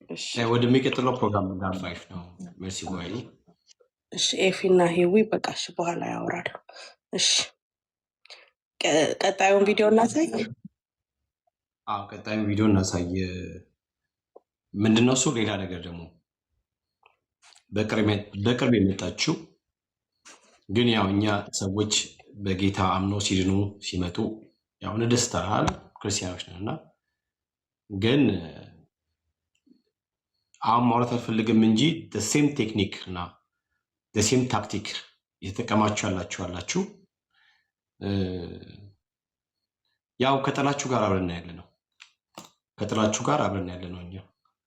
እሺ ወደሚቀጥለው ፕሮግራም እንዳልፋሽ ነው። መርሲ ወይ እሺ ኤፊና ሂዊ በቃ እሺ በኋላ ያወራሉ። እሺ ቀጣዩን ቪዲዮ እናሳይ። ቀጣዩን ቪዲዮ እናሳይ። ምንድነው እሱ? ሌላ ነገር ደግሞ በቅርብ የመጣችው ግን ያው እኛ ሰዎች በጌታ አምነው ሲድኑ ሲመጡ ያው ደስታል ክርስቲያኖች ነን እና ግን አሁን ማውራት አልፈልግም እንጂ ሴም ቴክኒክ እና ሴም ታክቲክ እየተጠቀማችሁ ያላችሁ ያው ከጥላችሁ ጋር አብረን ያለ ነው። ከጥላችሁ ጋር አብረን ያለ ነው። እኛ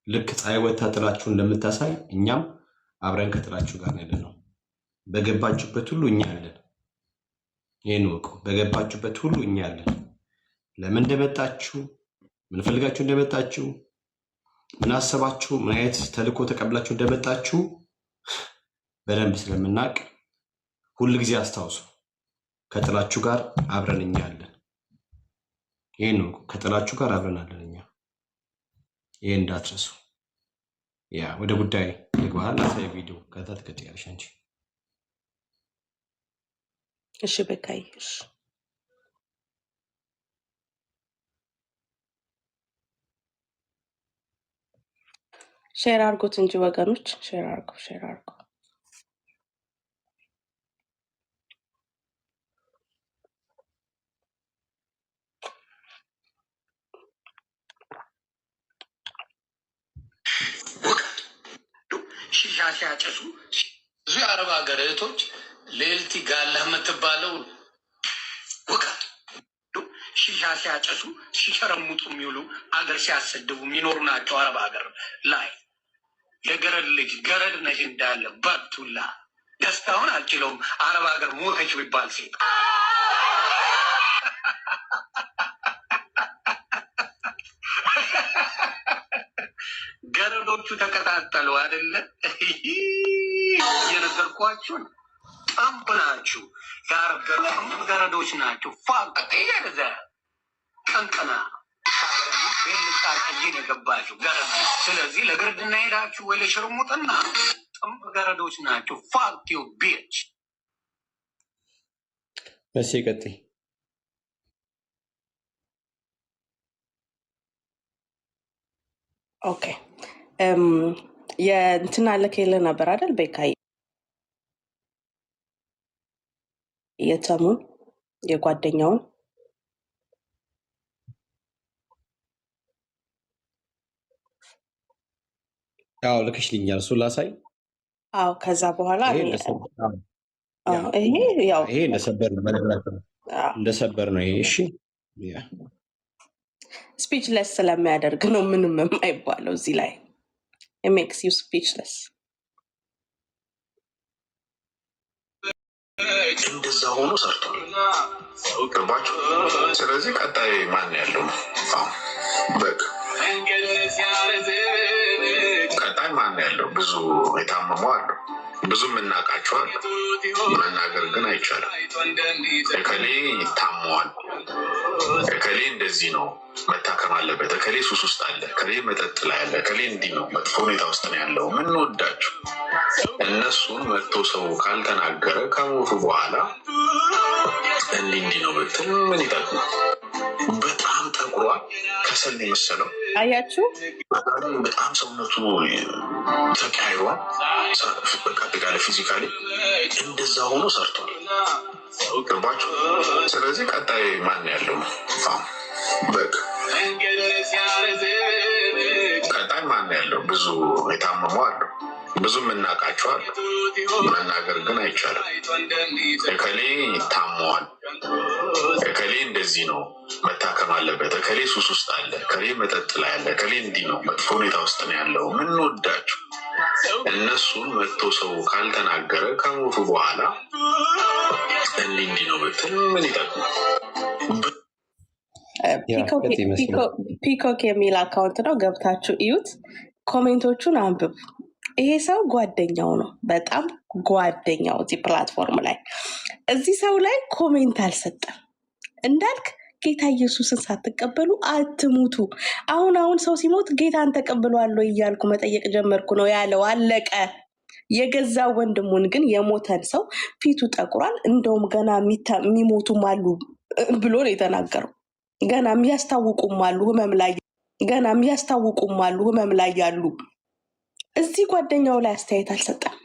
ልክ ፀሐይ ወጥታ ጥላችሁ እንደምታሳይ እኛም አብረን ከጥላችሁ ጋር ያለ ነው። በገባችሁበት ሁሉ እኛ አለን። ይህን ወቁ። በገባችሁበት ሁሉ እኛ አለን። ለምን እንደመጣችሁ፣ ምን ፈልጋችሁ እንደመጣችሁ፣ ምን አሰባችሁ፣ ምን አይነት ተልእኮ ተቀብላችሁ እንደመጣችሁ በደንብ ስለምናውቅ ሁል ጊዜ አስታውሱ፣ ከጥላችሁ ጋር አብረን እኛ አለን። ይህን ወቁ። ከጥላችሁ ጋር አብረን አለን እኛ። ይህን እንዳትረሱ። ያ ወደ ጉዳይ ልግባል። አሳይ ቪዲዮ ከዛ ትቀጥያለሽ አንቺ። እሺ በቃይ። እሺ ሼር አድርጉት እንጂ ወገኖች፣ ሼር አድርጉ። ሺሻ ሲያጨሱ ብዙ የአረብ ሀገር እህቶች ሌልቲ ጋላ የምትባለው ውቀት ሺሻ ሲያጨሱ ሲሸረሙጡ የሚውሉ አገር ሲያሰድቡ የሚኖሩ ናቸው። አረብ ሀገር ላይ የገረድ ልጅ ገረድ ነሽ እንዳለ በቱላ ደስታውን አልችለውም። አረብ ሀገር ሞተች ቢባል ሴት ገረዶቹ ተቀጣጠሉ አይደለ? እየነገርኳችሁን ጠንብ ናችሁ። የአረብ ገረዶች ናቸው። ፋቀጤ ያለዘ ቀንቀና ቤልጣቅጂን የገባችሁ ገረድ። ስለዚህ ለግርድና ሄዳችሁ ወይ ለሽርሙጥና ጠንብ ገረዶች ናቸው። ፋክቲው ቤች መቼ ቀጥይ ኦኬ የእንትና ልኬልህ ነበር አይደል? ቤካይ የተሙን የጓደኛውን ያው ልክሽልኛል። እሱ ላሳይ። አዎ ከዛ በኋላ ይሄ እንደሰበር ነው። በነገራችን እንደሰበር ነው ይሄ። እሺ ስፒችለስ ስለሚያደርግ ነው ምንም የማይባለው እዚህ ላይ ሜክስ ዩ ስፒችለስ። እንደዛ ሆኖ ሰርቷል። ገባችሁ? ስለዚህ ቀጣይ ማን ያለው በቃ ቀጣይ ማን ያለው? ብዙ የታመሙ አሉ፣ ብዙ የምናውቃቸው አሉ። መናገር ግን አይቻልም። እከሌ ይታመዋል፣ እከሌ እንደዚህ ነው መታከም አለበት፣ እከሌ ሱስ ውስጥ አለ፣ እከሌ መጠጥ ላይ አለ፣ እከሌ እንዲህ ነው መጥፎ ሁኔታ ውስጥ ነው ያለው። ምንወዳቸው እነሱን መጥቶ ሰው ካልተናገረ ከሞቱ በኋላ እንዲህ ነው ብትል ምን ይጠቅማል? በጣም ጠቁሯል፣ ከሰል የመሰለው አያችሁ። በጣም ሰውነቱ ተቀያይሯል። በቃ አጠቃላይ ፊዚካሊ እንደዛ ሆኖ ሰርቷል። ገባችሁ? ስለዚህ ቀጣይ ማን ያለው በቃ ቀጣይ ማን ያለው? ብዙ የታመሙ አሉ፣ ብዙ የምናውቃቸው አሉ። መናገር ግን አይቻልም። እከሌ ይታመዋል፣ እከሌ እንደዚህ ነው መታከም አለበት፣ እከሌ ሱስ ውስጥ አለ፣ እከሌ መጠጥ ላይ አለ፣ እከሌ እንዲህ ነው መጥፎ ሁኔታ ውስጥ ነው ያለው። ምንወዳቸው እነሱን መጥቶ ሰው ካልተናገረ ከሞቱ በኋላ እንዲህ ነው ብትል ምን ይጠቅማል? ፒኮክ የሚል አካውንት ነው፣ ገብታችሁ እዩት፣ ኮሜንቶቹን አንብቡ። ይሄ ሰው ጓደኛው ነው፣ በጣም ጓደኛው። እዚህ ፕላትፎርም ላይ እዚህ ሰው ላይ ኮሜንት አልሰጠም። እንዳልክ ጌታ ኢየሱስን ሳትቀበሉ አትሙቱ። አሁን ሰው ሲሞት ጌታን ተቀብሏል እያልኩ መጠየቅ ጀመርኩ ነው ያለው። አለቀ። የገዛ ወንድሙን ግን የሞተን ሰው ፊቱ ጠቁሯል፣ እንደውም ገና የሚሞቱም አሉ ብሎ ነው የተናገረው። ገና የሚያስታውቁም አሉ ህመም ላይ ያሉ። እዚህ ጓደኛው ላይ አስተያየት አልሰጠም።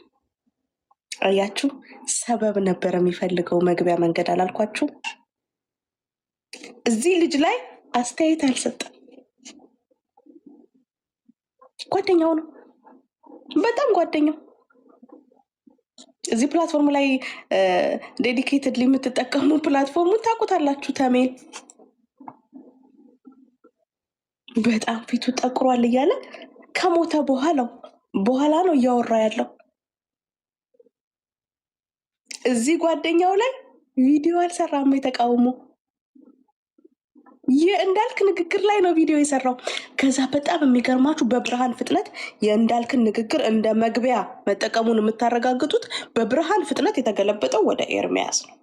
አያችሁ፣ ሰበብ ነበር የሚፈልገው መግቢያ መንገድ አላልኳችሁ? እዚህ ልጅ ላይ አስተያየት አልሰጠም። ጓደኛው ነው፣ በጣም ጓደኛው። እዚህ ፕላትፎርም ላይ ዴዲኬትድ የምትጠቀሙ ፕላትፎርሙን ታውቁታላችሁ። ተሜን በጣም ፊቱ ጠቁሯል እያለ ከሞተ በኋላ ነው እያወራ ያለው። እዚህ ጓደኛው ላይ ቪዲዮ አልሰራም የተቃውሞ የእንዳልክ ንግግር ላይ ነው ቪዲዮ የሰራው። ከዛ በጣም የሚገርማችሁ በብርሃን ፍጥነት የእንዳልክን ንግግር እንደ መግቢያ መጠቀሙን የምታረጋግጡት በብርሃን ፍጥነት የተገለበጠው ወደ ኤርሚያስ ነው።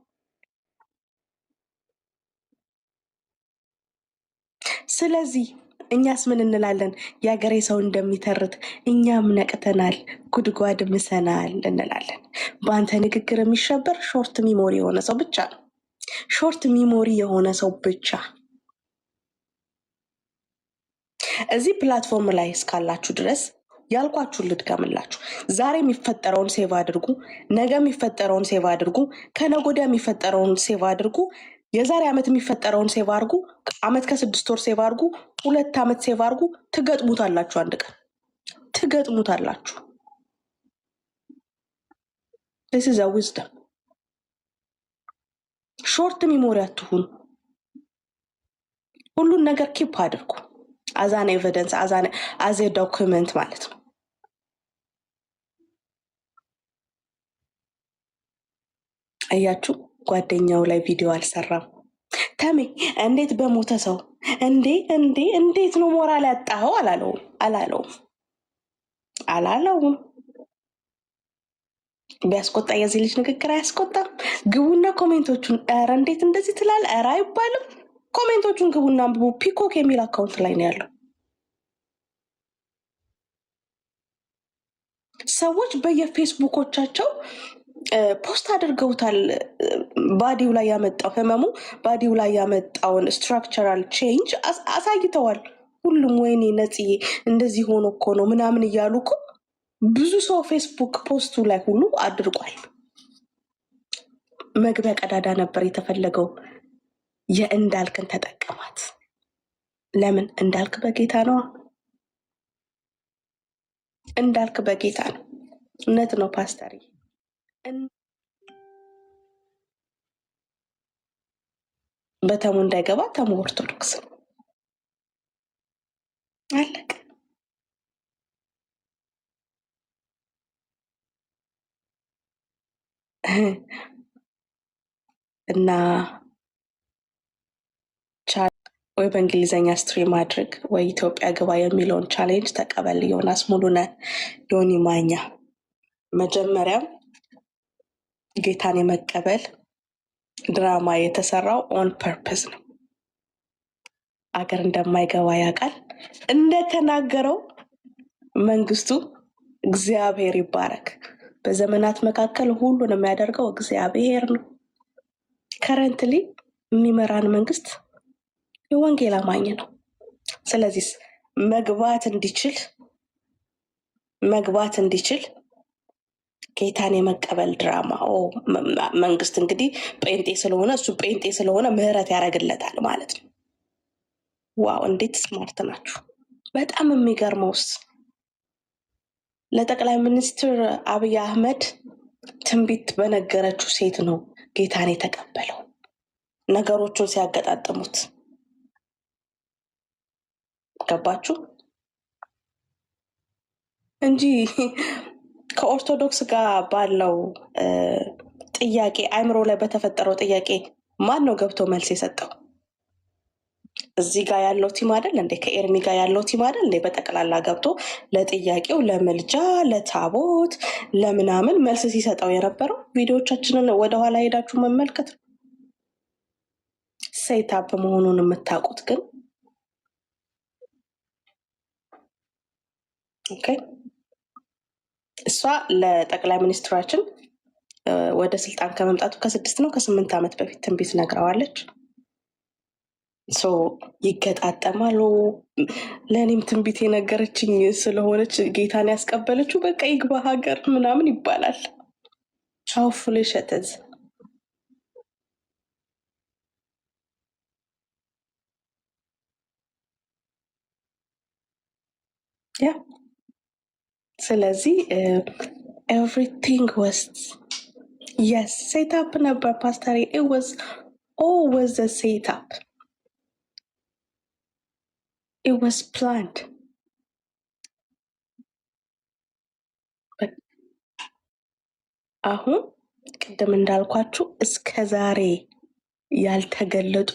ስለዚህ እኛስ ምን እንላለን? የሀገሬ ሰው እንደሚተርት እኛም ነቅተናል፣ ጉድጓድ ምሰናል እንላለን። በአንተ ንግግር የሚሸበር ሾርት ሚሞሪ የሆነ ሰው ብቻ ነው። ሾርት ሚሞሪ የሆነ ሰው ብቻ። እዚህ ፕላትፎርም ላይ እስካላችሁ ድረስ ያልኳችሁን ልድገምላችሁ። ዛሬ የሚፈጠረውን ሴቭ አድርጉ፣ ነገ የሚፈጠረውን ሴቭ አድርጉ፣ ከነገ ወዲያ የሚፈጠረውን ሴቭ አድርጉ፣ የዛሬ ዓመት የሚፈጠረውን ሴቭ አድርጉ፣ ዓመት ከ6 ወር ሴቭ አድርጉ፣ 2 ዓመት ሴቭ አድርጉ። ትገጥሙታላችሁ፣ አንድ ቀን ትገጥሙታላችሁ። this is a wisdom። ሾርት ሚሞሪ አትሁኑ። ሁሉን ነገር ኪፕ አድርጉ። አዛን ኤቪደንስ አዘ ዶክመንት ማለት ነው። አያችሁ፣ ጓደኛው ላይ ቪዲዮ አልሰራም። ተሜ እንዴት በሞተ ሰው እንዴት ነው ሞራል ያጣኸው አላለውም። ቢያስቆጣ የዚህ ልጅ ንግግር አያስቆጣም? ግቡና ኮሜንቶቹን ኧረ እንዴት እንደዚህ ትላለህ ኧረ አይባልም። ኮሜንቶቹን ግቡና አንብቡ። ፒኮክ የሚል አካውንት ላይ ነው ያለው። ሰዎች በየፌስቡኮቻቸው ፖስት አድርገውታል። ባዲው ላይ ያመጣው ህመሙ፣ ባዲው ላይ ያመጣውን ስትራክቸራል ቼንጅ አሳይተዋል። ሁሉም ወይኔ ነጽዬ እንደዚህ ሆኖ እኮ ነው ምናምን እያሉ እኮ ብዙ ሰው ፌስቡክ ፖስቱ ላይ ሁሉ አድርጓል። መግቢያ ቀዳዳ ነበር የተፈለገው። የእንዳልክን ተጠቀማት። ለምን? እንዳልክ በጌታ ነው። እንዳልክ በጌታ ነው። እውነት ነው ፓስተር። በተሙ እንዳይገባ ተሙ ኦርቶዶክስ ነው። አለቀ። እና ወይ በእንግሊዝኛ ስትሪም ማድረግ ወይ ኢትዮጵያ ግባ የሚለውን ቻሌንጅ ተቀበል። ዮናስ ሙሉነህ፣ ዮኒ ማኛ። መጀመሪያም ጌታን የመቀበል ድራማ የተሰራው ኦን ፐርፐስ ነው። አገር እንደማይገባ ያውቃል። እንደተናገረው መንግስቱ እግዚአብሔር ይባረክ። በዘመናት መካከል ሁሉን የሚያደርገው እግዚአብሔር ነው። ከረንትሊ የሚመራን መንግስት የወንጌል አማኝ ነው። ስለዚህ መግባት እንዲችል ጌታን የመቀበል ድራማ መንግስት እንግዲህ ጴንጤ ስለሆነ እሱ ጴንጤ ስለሆነ ምህረት ያደርግለታል ማለት ነው። ዋው እንዴት ስማርት ናችሁ! በጣም የሚገርመውስ ለጠቅላይ ሚኒስትር አብይ አህመድ ትንቢት በነገረችው ሴት ነው ጌታን የተቀበለው። ነገሮቹን ሲያገጣጥሙት ገባችሁ እንጂ ከኦርቶዶክስ ጋር ባለው ጥያቄ አይምሮ ላይ በተፈጠረው ጥያቄ ማን ነው ገብቶ መልስ የሰጠው? እዚህ ጋር ያለው ቲም አይደል እንዴ? ከኤርሚ ጋር ያለው ቲም አይደል እንዴ? በጠቅላላ ገብቶ ለጥያቄው፣ ለምልጃ፣ ለታቦት፣ ለምናምን መልስ ሲሰጠው የነበረው። ቪዲዮዎቻችንን ወደኋላ ሄዳችሁ መመልከት ነው። ሴታፕ መሆኑን የምታውቁት ግን ኦኬ እሷ ለጠቅላይ ሚኒስትራችን ወደ ስልጣን ከመምጣቱ ከ6 ነው ከ8 ዓመት በፊት ትንቢት ነግረዋለች። ይገጣጠማሉ። ለእኔም ትንቢት የነገረችኝ ስለሆነች ጌታን ያስቀበለችው በቃ ይግባ ሀገር ምናምን ይባላል። ሀው ፉሊሽ ኢት ኢዝ። ያ ስለዚህ ኤቭሪቲንግ ዋዝ የስ ሴታፕ ነበር ፓስተር። ኢት ዋዝ ኦልዌዝ ዘ ሴታፕ ኢት ዋዝ ፕላንድ። አሁን ቅድም እንዳልኳችሁ እስከ ዛሬ ያልተገለጡ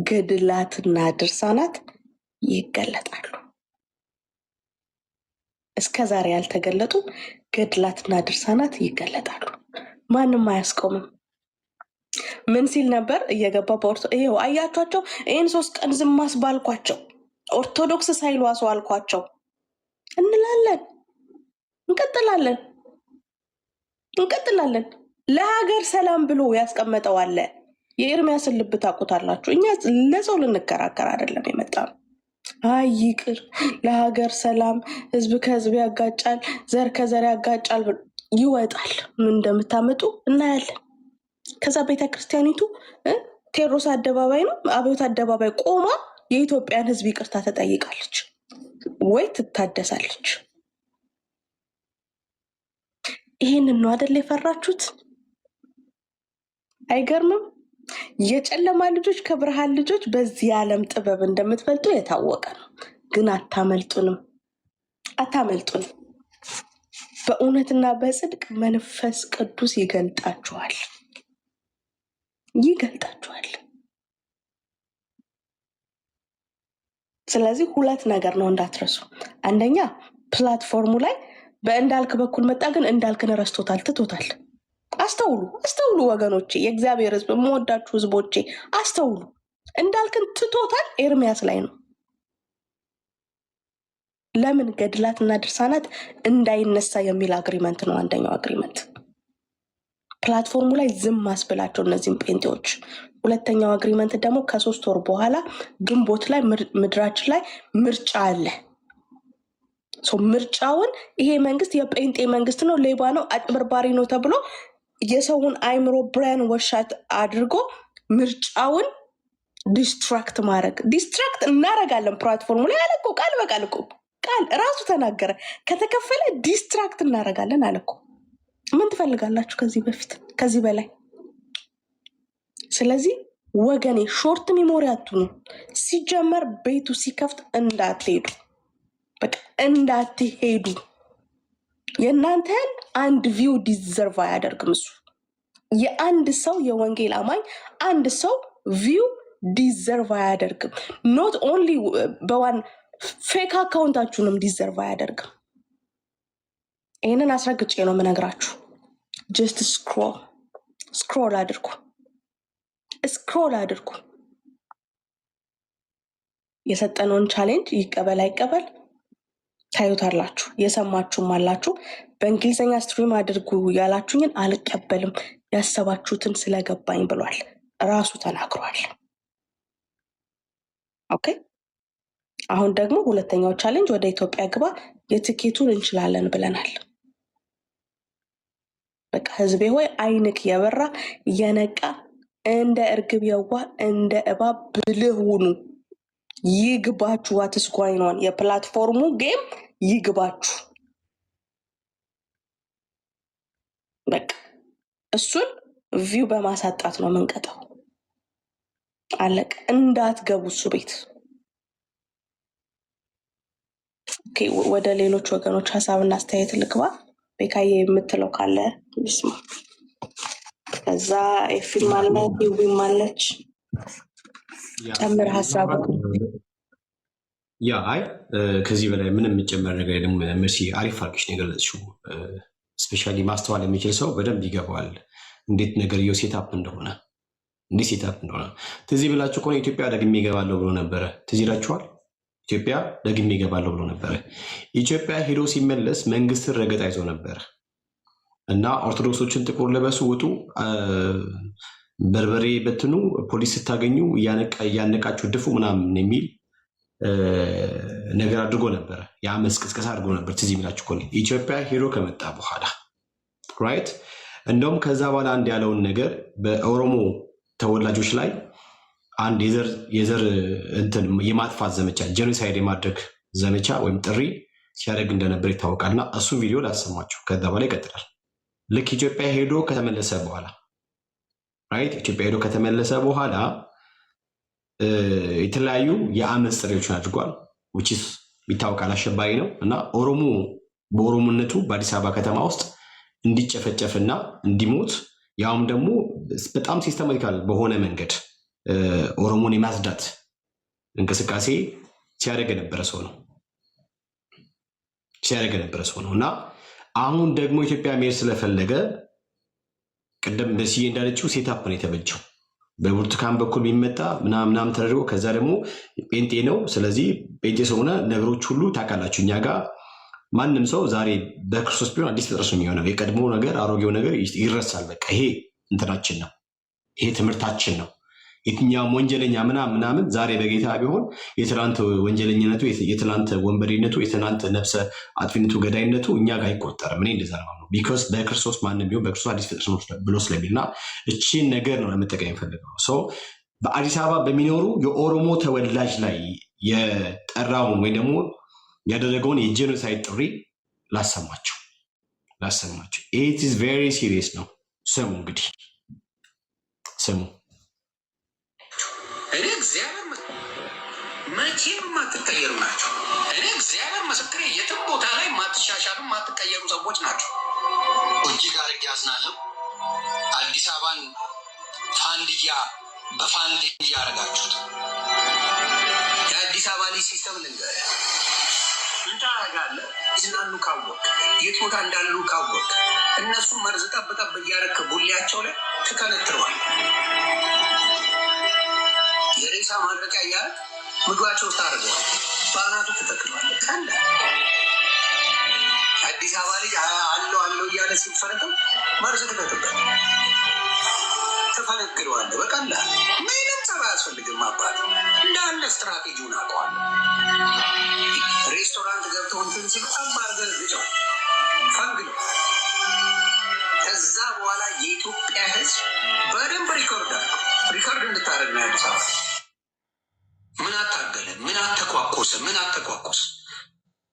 ገድላትና ድርሳናት ይገለጣሉ። እስከ ዛሬ ያልተገለጡ ገድላትና ድርሳናት ይገለጣሉ። ማንም አያስቆምም። ምን ሲል ነበር እየገባ ይኸው አያቸዋቸው። ይህን 3 ቀን ዝም አስባልኳቸው፣ ኦርቶዶክስ ሳይሉ አስዋልኳቸው እንላለን። እንቀጥላለን። ለሀገር ሰላም ብሎ ያስቀመጠው አለ። የኤርሚያስን ልብ ታውቁታላችሁ። እኛ ለሰው ልንከራከር አይደለም የመጣነው። አይ ይቅር፣ ለሀገር ሰላም፣ ህዝብ ከህዝብ ያጋጫል፣ ዘር ከዘር ያጋጫል ይወጣል። ምን እንደምታመጡ እናያለን። ከዛ ቤተክርስቲያኒቱ ቴዎድሮስ አደባባይ ነው አብዮት አደባባይ ቆማ የኢትዮጵያን ህዝብ ይቅርታ ተጠይቃለች ወይ ትታደሳለች። ይህንን ነው አይደል የፈራችሁት? አይገርምም? የጨለማ ልጆች ከብርሃን ልጆች በዚህ ዓለም ጥበብ እንደምትበልጡ የታወቀ ነው። ግን አታመልጡንም። በእውነትና በጽድቅ መንፈስ ቅዱስ ይገልጣችኋል። ስለዚህ 2 ነገር ነው እንዳትረሱ። አንደኛ ፕላትፎርሙ ላይ በእንዳልክ በኩል መጣ፣ ግን እንዳልክን ረስቶታል፣ ትቶታል። አስተውሉ ወገኖቼ፣ የእግዚአብሔር ህዝብ፣ የምወዳችሁ ህዝቦቼ አስተውሉ። እንዳልክን ትቶታል፣ ኤርሚያስ ላይ ነው። ለምን? ገድላትና ድርሳናት እንዳይነሳ የሚል አግሪመንት ነው። አንደኛው አግሪመንት ፕላትፎርሙ ላይ ዝም ማስብላቸው እነዚህም ጴንጤዎች። ሁለተኛው አግሪመንት ደግሞ ከ3 ወር በኋላ ግንቦት ላይ ምድራችን ላይ ምርጫ አለ። ምርጫውን ይሄ መንግስት የጴንጤ መንግስት ነው፣ ሌባ ነው፣ አጭበርባሪ ነው ተብሎ የሰውን አይምሮ ብሬን ወሻት አድርጎ ምርጫውን ዲስትራክት እናረጋለን። ፕላትፎርሙ ላይ አለኮ ቃል በቃል ቃል ራሱ ተናገረ። ከተከፈለ ዲስትራክት እናረጋለን አለኮ። ምን ትፈልጋላችሁ ከዚህ በላይ? ስለዚህ ወገኔ ሾርት ሚሞሪ አትሁኑ። ሲጀመር ቤቱ ሲከፍት እንዳትሄዱ። የእናንተን አንድ ቪው ዲዘርቭ አያደርግም። እሱ የአንድ ሰው የወንጌል አማኝ አንድ ሰው ቪው ዲዘርቭ አያደርግም። ኖት ኦንሊ በዋን ፌክ አካውንታችሁንም ዲዘርቭ አያደርግም። ይህንን አስረግጬ ነው የምነግራችሁ። ጀስት ስክሮል አድርጉ። የሰጠነውን ቻሌንጅ ይቀበል አይቀበል ታዩታላችሁ። የሰማችሁም አላችሁ። በእንግሊዝኛ ስትሪም አድርጉ ያላችሁኝን አልቀበልም፣ ያሰባችሁትን ስለገባኝ ብሏል። ራሱ ተናግሯል። ኦኬ። አሁን ደግሞ ሁለተኛው ቻሌንጅ ወደ ኢትዮጵያ ግባ፣ የትኬቱን እንችላለን ብለናል። በቃ ህዝቤ ሆይ አይንክ የበራ የነቃ እንደ እርግብ የዋ እንደ እባብ ብልህ ሁኑ። ይግባችሁ። ዋትስ ጎይንግ ኦን የፕላትፎርሙ ጌም ይግባችሁ። በቃ እሱን ቪው በማሳጣት ነው መንቀጠው። አለቅ እንዳትገቡ እሱ ቤት። ኦኬ፣ ወደ ሌሎች ወገኖች ሀሳብና አስተያየት ልግባ። ቤካዬ የምትለው ካለ ይስማ። ከዛ ኤፊም አለ፣ ሂዊም አለች። ጨምር ሀሳብ። አይ ከዚህ በላይ ምንም የሚጨመር ነገር የለም። መሲ አሪፍ አድርገሽ ነው የገለጽሽው። ስፔሻሊ ማስተዋል የሚችል ሰው በደንብ ይገባዋል እንዴት ነገርየው ሴታፕ እንደሆነ እንዲህ ሴታፕ እንደሆነ ትዝ ብላችሁ ከሆነ ኢትዮጵያ ደግሜ እገባለሁ ብሎ ነበረ። ትዝ ይላችኋል? ኢትዮጵያ ደግሜ እገባለሁ ብሎ ነበረ። ኢትዮጵያ ሄዶ ሲመለስ መንግስትን ረገጣ ይዞ ነበረ እና ኦርቶዶክሶችን ጥቁር ልበሱ፣ ውጡ፣ በርበሬ በትኑ፣ ፖሊስ ስታገኙ እያነቃችሁ ድፉ ምናምን የሚል ነገር አድርጎ ነበረ። የአመፅ ቅስቀሳ አድርጎ ነበር። ትዝ የሚላችሁ ከሆነ ኢትዮጵያ ሄዶ ከመጣ በኋላ ራይት። እንደውም ከዛ በኋላ አንድ ያለውን ነገር በኦሮሞ ተወላጆች ላይ አንድ የዘር እንትን የማጥፋት ዘመቻ ጄኖሳይድ የማድረግ ዘመቻ ወይም ጥሪ ሲያደርግ እንደነበር ይታወቃል። እና እሱ ቪዲዮ ላሰማችሁ፣ ከዛ በኋላ ይቀጥላል። ልክ ኢትዮጵያ ሄዶ ከተመለሰ በኋላ ራይት፣ ኢትዮጵያ ሄዶ ከተመለሰ በኋላ የተለያዩ የአመፅ ጥሪዎችን አድርጓል። ውጭስ ይታወቃል፣ አሸባሪ ነው እና ኦሮሞ በኦሮሞነቱ በአዲስ አበባ ከተማ ውስጥ እንዲጨፈጨፍና እንዲሞት ያውም ደግሞ በጣም ሲስተማቲካል በሆነ መንገድ ኦሮሞን የማጽዳት እንቅስቃሴ ሲያደርግ የነበረ ሰው ነው እና አሁን ደግሞ ኢትዮጵያ መሄድ ስለፈለገ ቅድም በስዬ እንዳለችው ሴታፕ ነው የተበጀው። በብርቱካን በኩል የሚመጣ ምናምን ተደርጎ ከዛ ደግሞ ጴንጤ ነው። ስለዚህ ጴንጤ ስለሆነ ነገሮች ሁሉ ታውቃላችሁ፣ እኛ ጋር ማንም ሰው ዛሬ በክርስቶስ ቢሆን አዲስ ፍጥረት ነው የሚሆነው። የቀድሞ ነገር አሮጌው ነገር ይረሳል። በቃ ይሄ እንትናችን ነው፣ ይሄ ትምህርታችን ነው። የትኛውም ወንጀለኛ ምናምን ዛሬ በጌታ ቢሆን የትናንት ወንጀለኝነቱ፣ የትናንት ወንበዴነቱ፣ የትናንት ነፍሰ አጥፊነቱ፣ ገዳይነቱ እኛ ጋር አይቆጠርም። እኔ እንደዛ ነው። ቢኮዝ በክርስቶስ ማንም ቢሆን በክርስቶስ አዲስ ፍጥረት ነው ብሎ ስለሚል እና እቺን ነገር ነው ለመጠቀም የፈለገው ሰው በአዲስ አበባ በሚኖሩ የኦሮሞ ተወላጅ ላይ የጠራውን ወይ ደግሞ ያደረገውን የጄኖሳይድ ጥሪ ላሰማችሁ። ኢት ኢዝ ቬሪ ሲሪየስ ነው። ስሙ እንግዲህ ስሙ። እኔ እግዚአብሔር መቼም የማትቀየሩ ናቸው። እኔ እግዚአብሔር ምስክሬ፣ የትም ቦታ ላይ የማትሻሻሉ የማትቀየሩ ሰዎች ናቸው። እጅግ አድርጌ ያዝናለሁ። አዲስ አበባን ፋንድያ በፋንድያ ያደረጋችሁት የአዲስ አበባ ልጅ ሲስተም ልንገርህ፣ ምን ታደርጋለህ? ይዝናኑ ካወቅ፣ የት ቦታ እንዳሉ ካወቅ፣ እነሱ መርዝ ጠብጠብ እያደረክ ቡሌያቸው ላይ ትከነትረዋል። የሬሳ ማድረቂያ እያደረግ ምግባቸው ውስጥ አድርገዋል። በአናቱ ትተክለዋለህ። ቀለ አዲስ አበባ ልጅ አለው እያለ ሲፈረጠው መርዝ ትከትበት ትፈነክለዋለህ። በቀላል ምንም ጸባ አያስፈልግም። አባት እንዳለ ስትራቴጂውን አውቀዋለሁ። ሬስቶራንት ገብተው እንትን ሲሉ አባርገህ ግጨው ፈንግለው። ከዛ በኋላ የኢትዮጵያ ሕዝብ በደንብ ሪኮርድ እንድታደርግ ነው። አዲስ አበባ ምን አታገለ፣ ምን አተኳኮሰ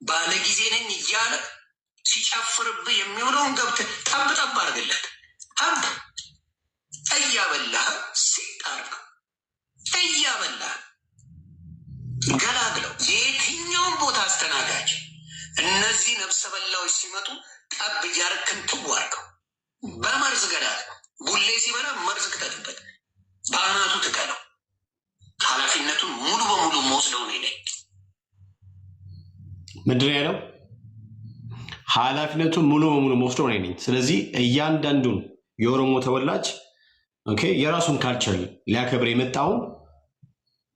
ባለ ጊዜ ነኝ እያለ ሲጨፍርብህ የሚውለውን ገብተህ ጠብ አድርግለት። ጠብ እያበላህ ሲጣርግ እያበላህ ገላግለው። የትኛውን ቦታ አስተናጋጅ እነዚህ ነፍሰ በላዎች ሲመጡ ጠብ እያረክን ትዋርገው። በመርዝ ገዳግለው። ቡሌ ሲበላ መርዝ ክተትበት፣ በአናቱ ትከለው። ኃላፊነቱን ሙሉ በሙሉ መወስደው ነው ነኝ። ምንድን ነው ያለው? ኃላፊነቱን ሙሉ በሙሉ መወስደው ነው ነኝ። ስለዚህ እያንዳንዱን የኦሮሞ ተወላጅ የራሱን ካልቸር ሊያከብር የመጣውን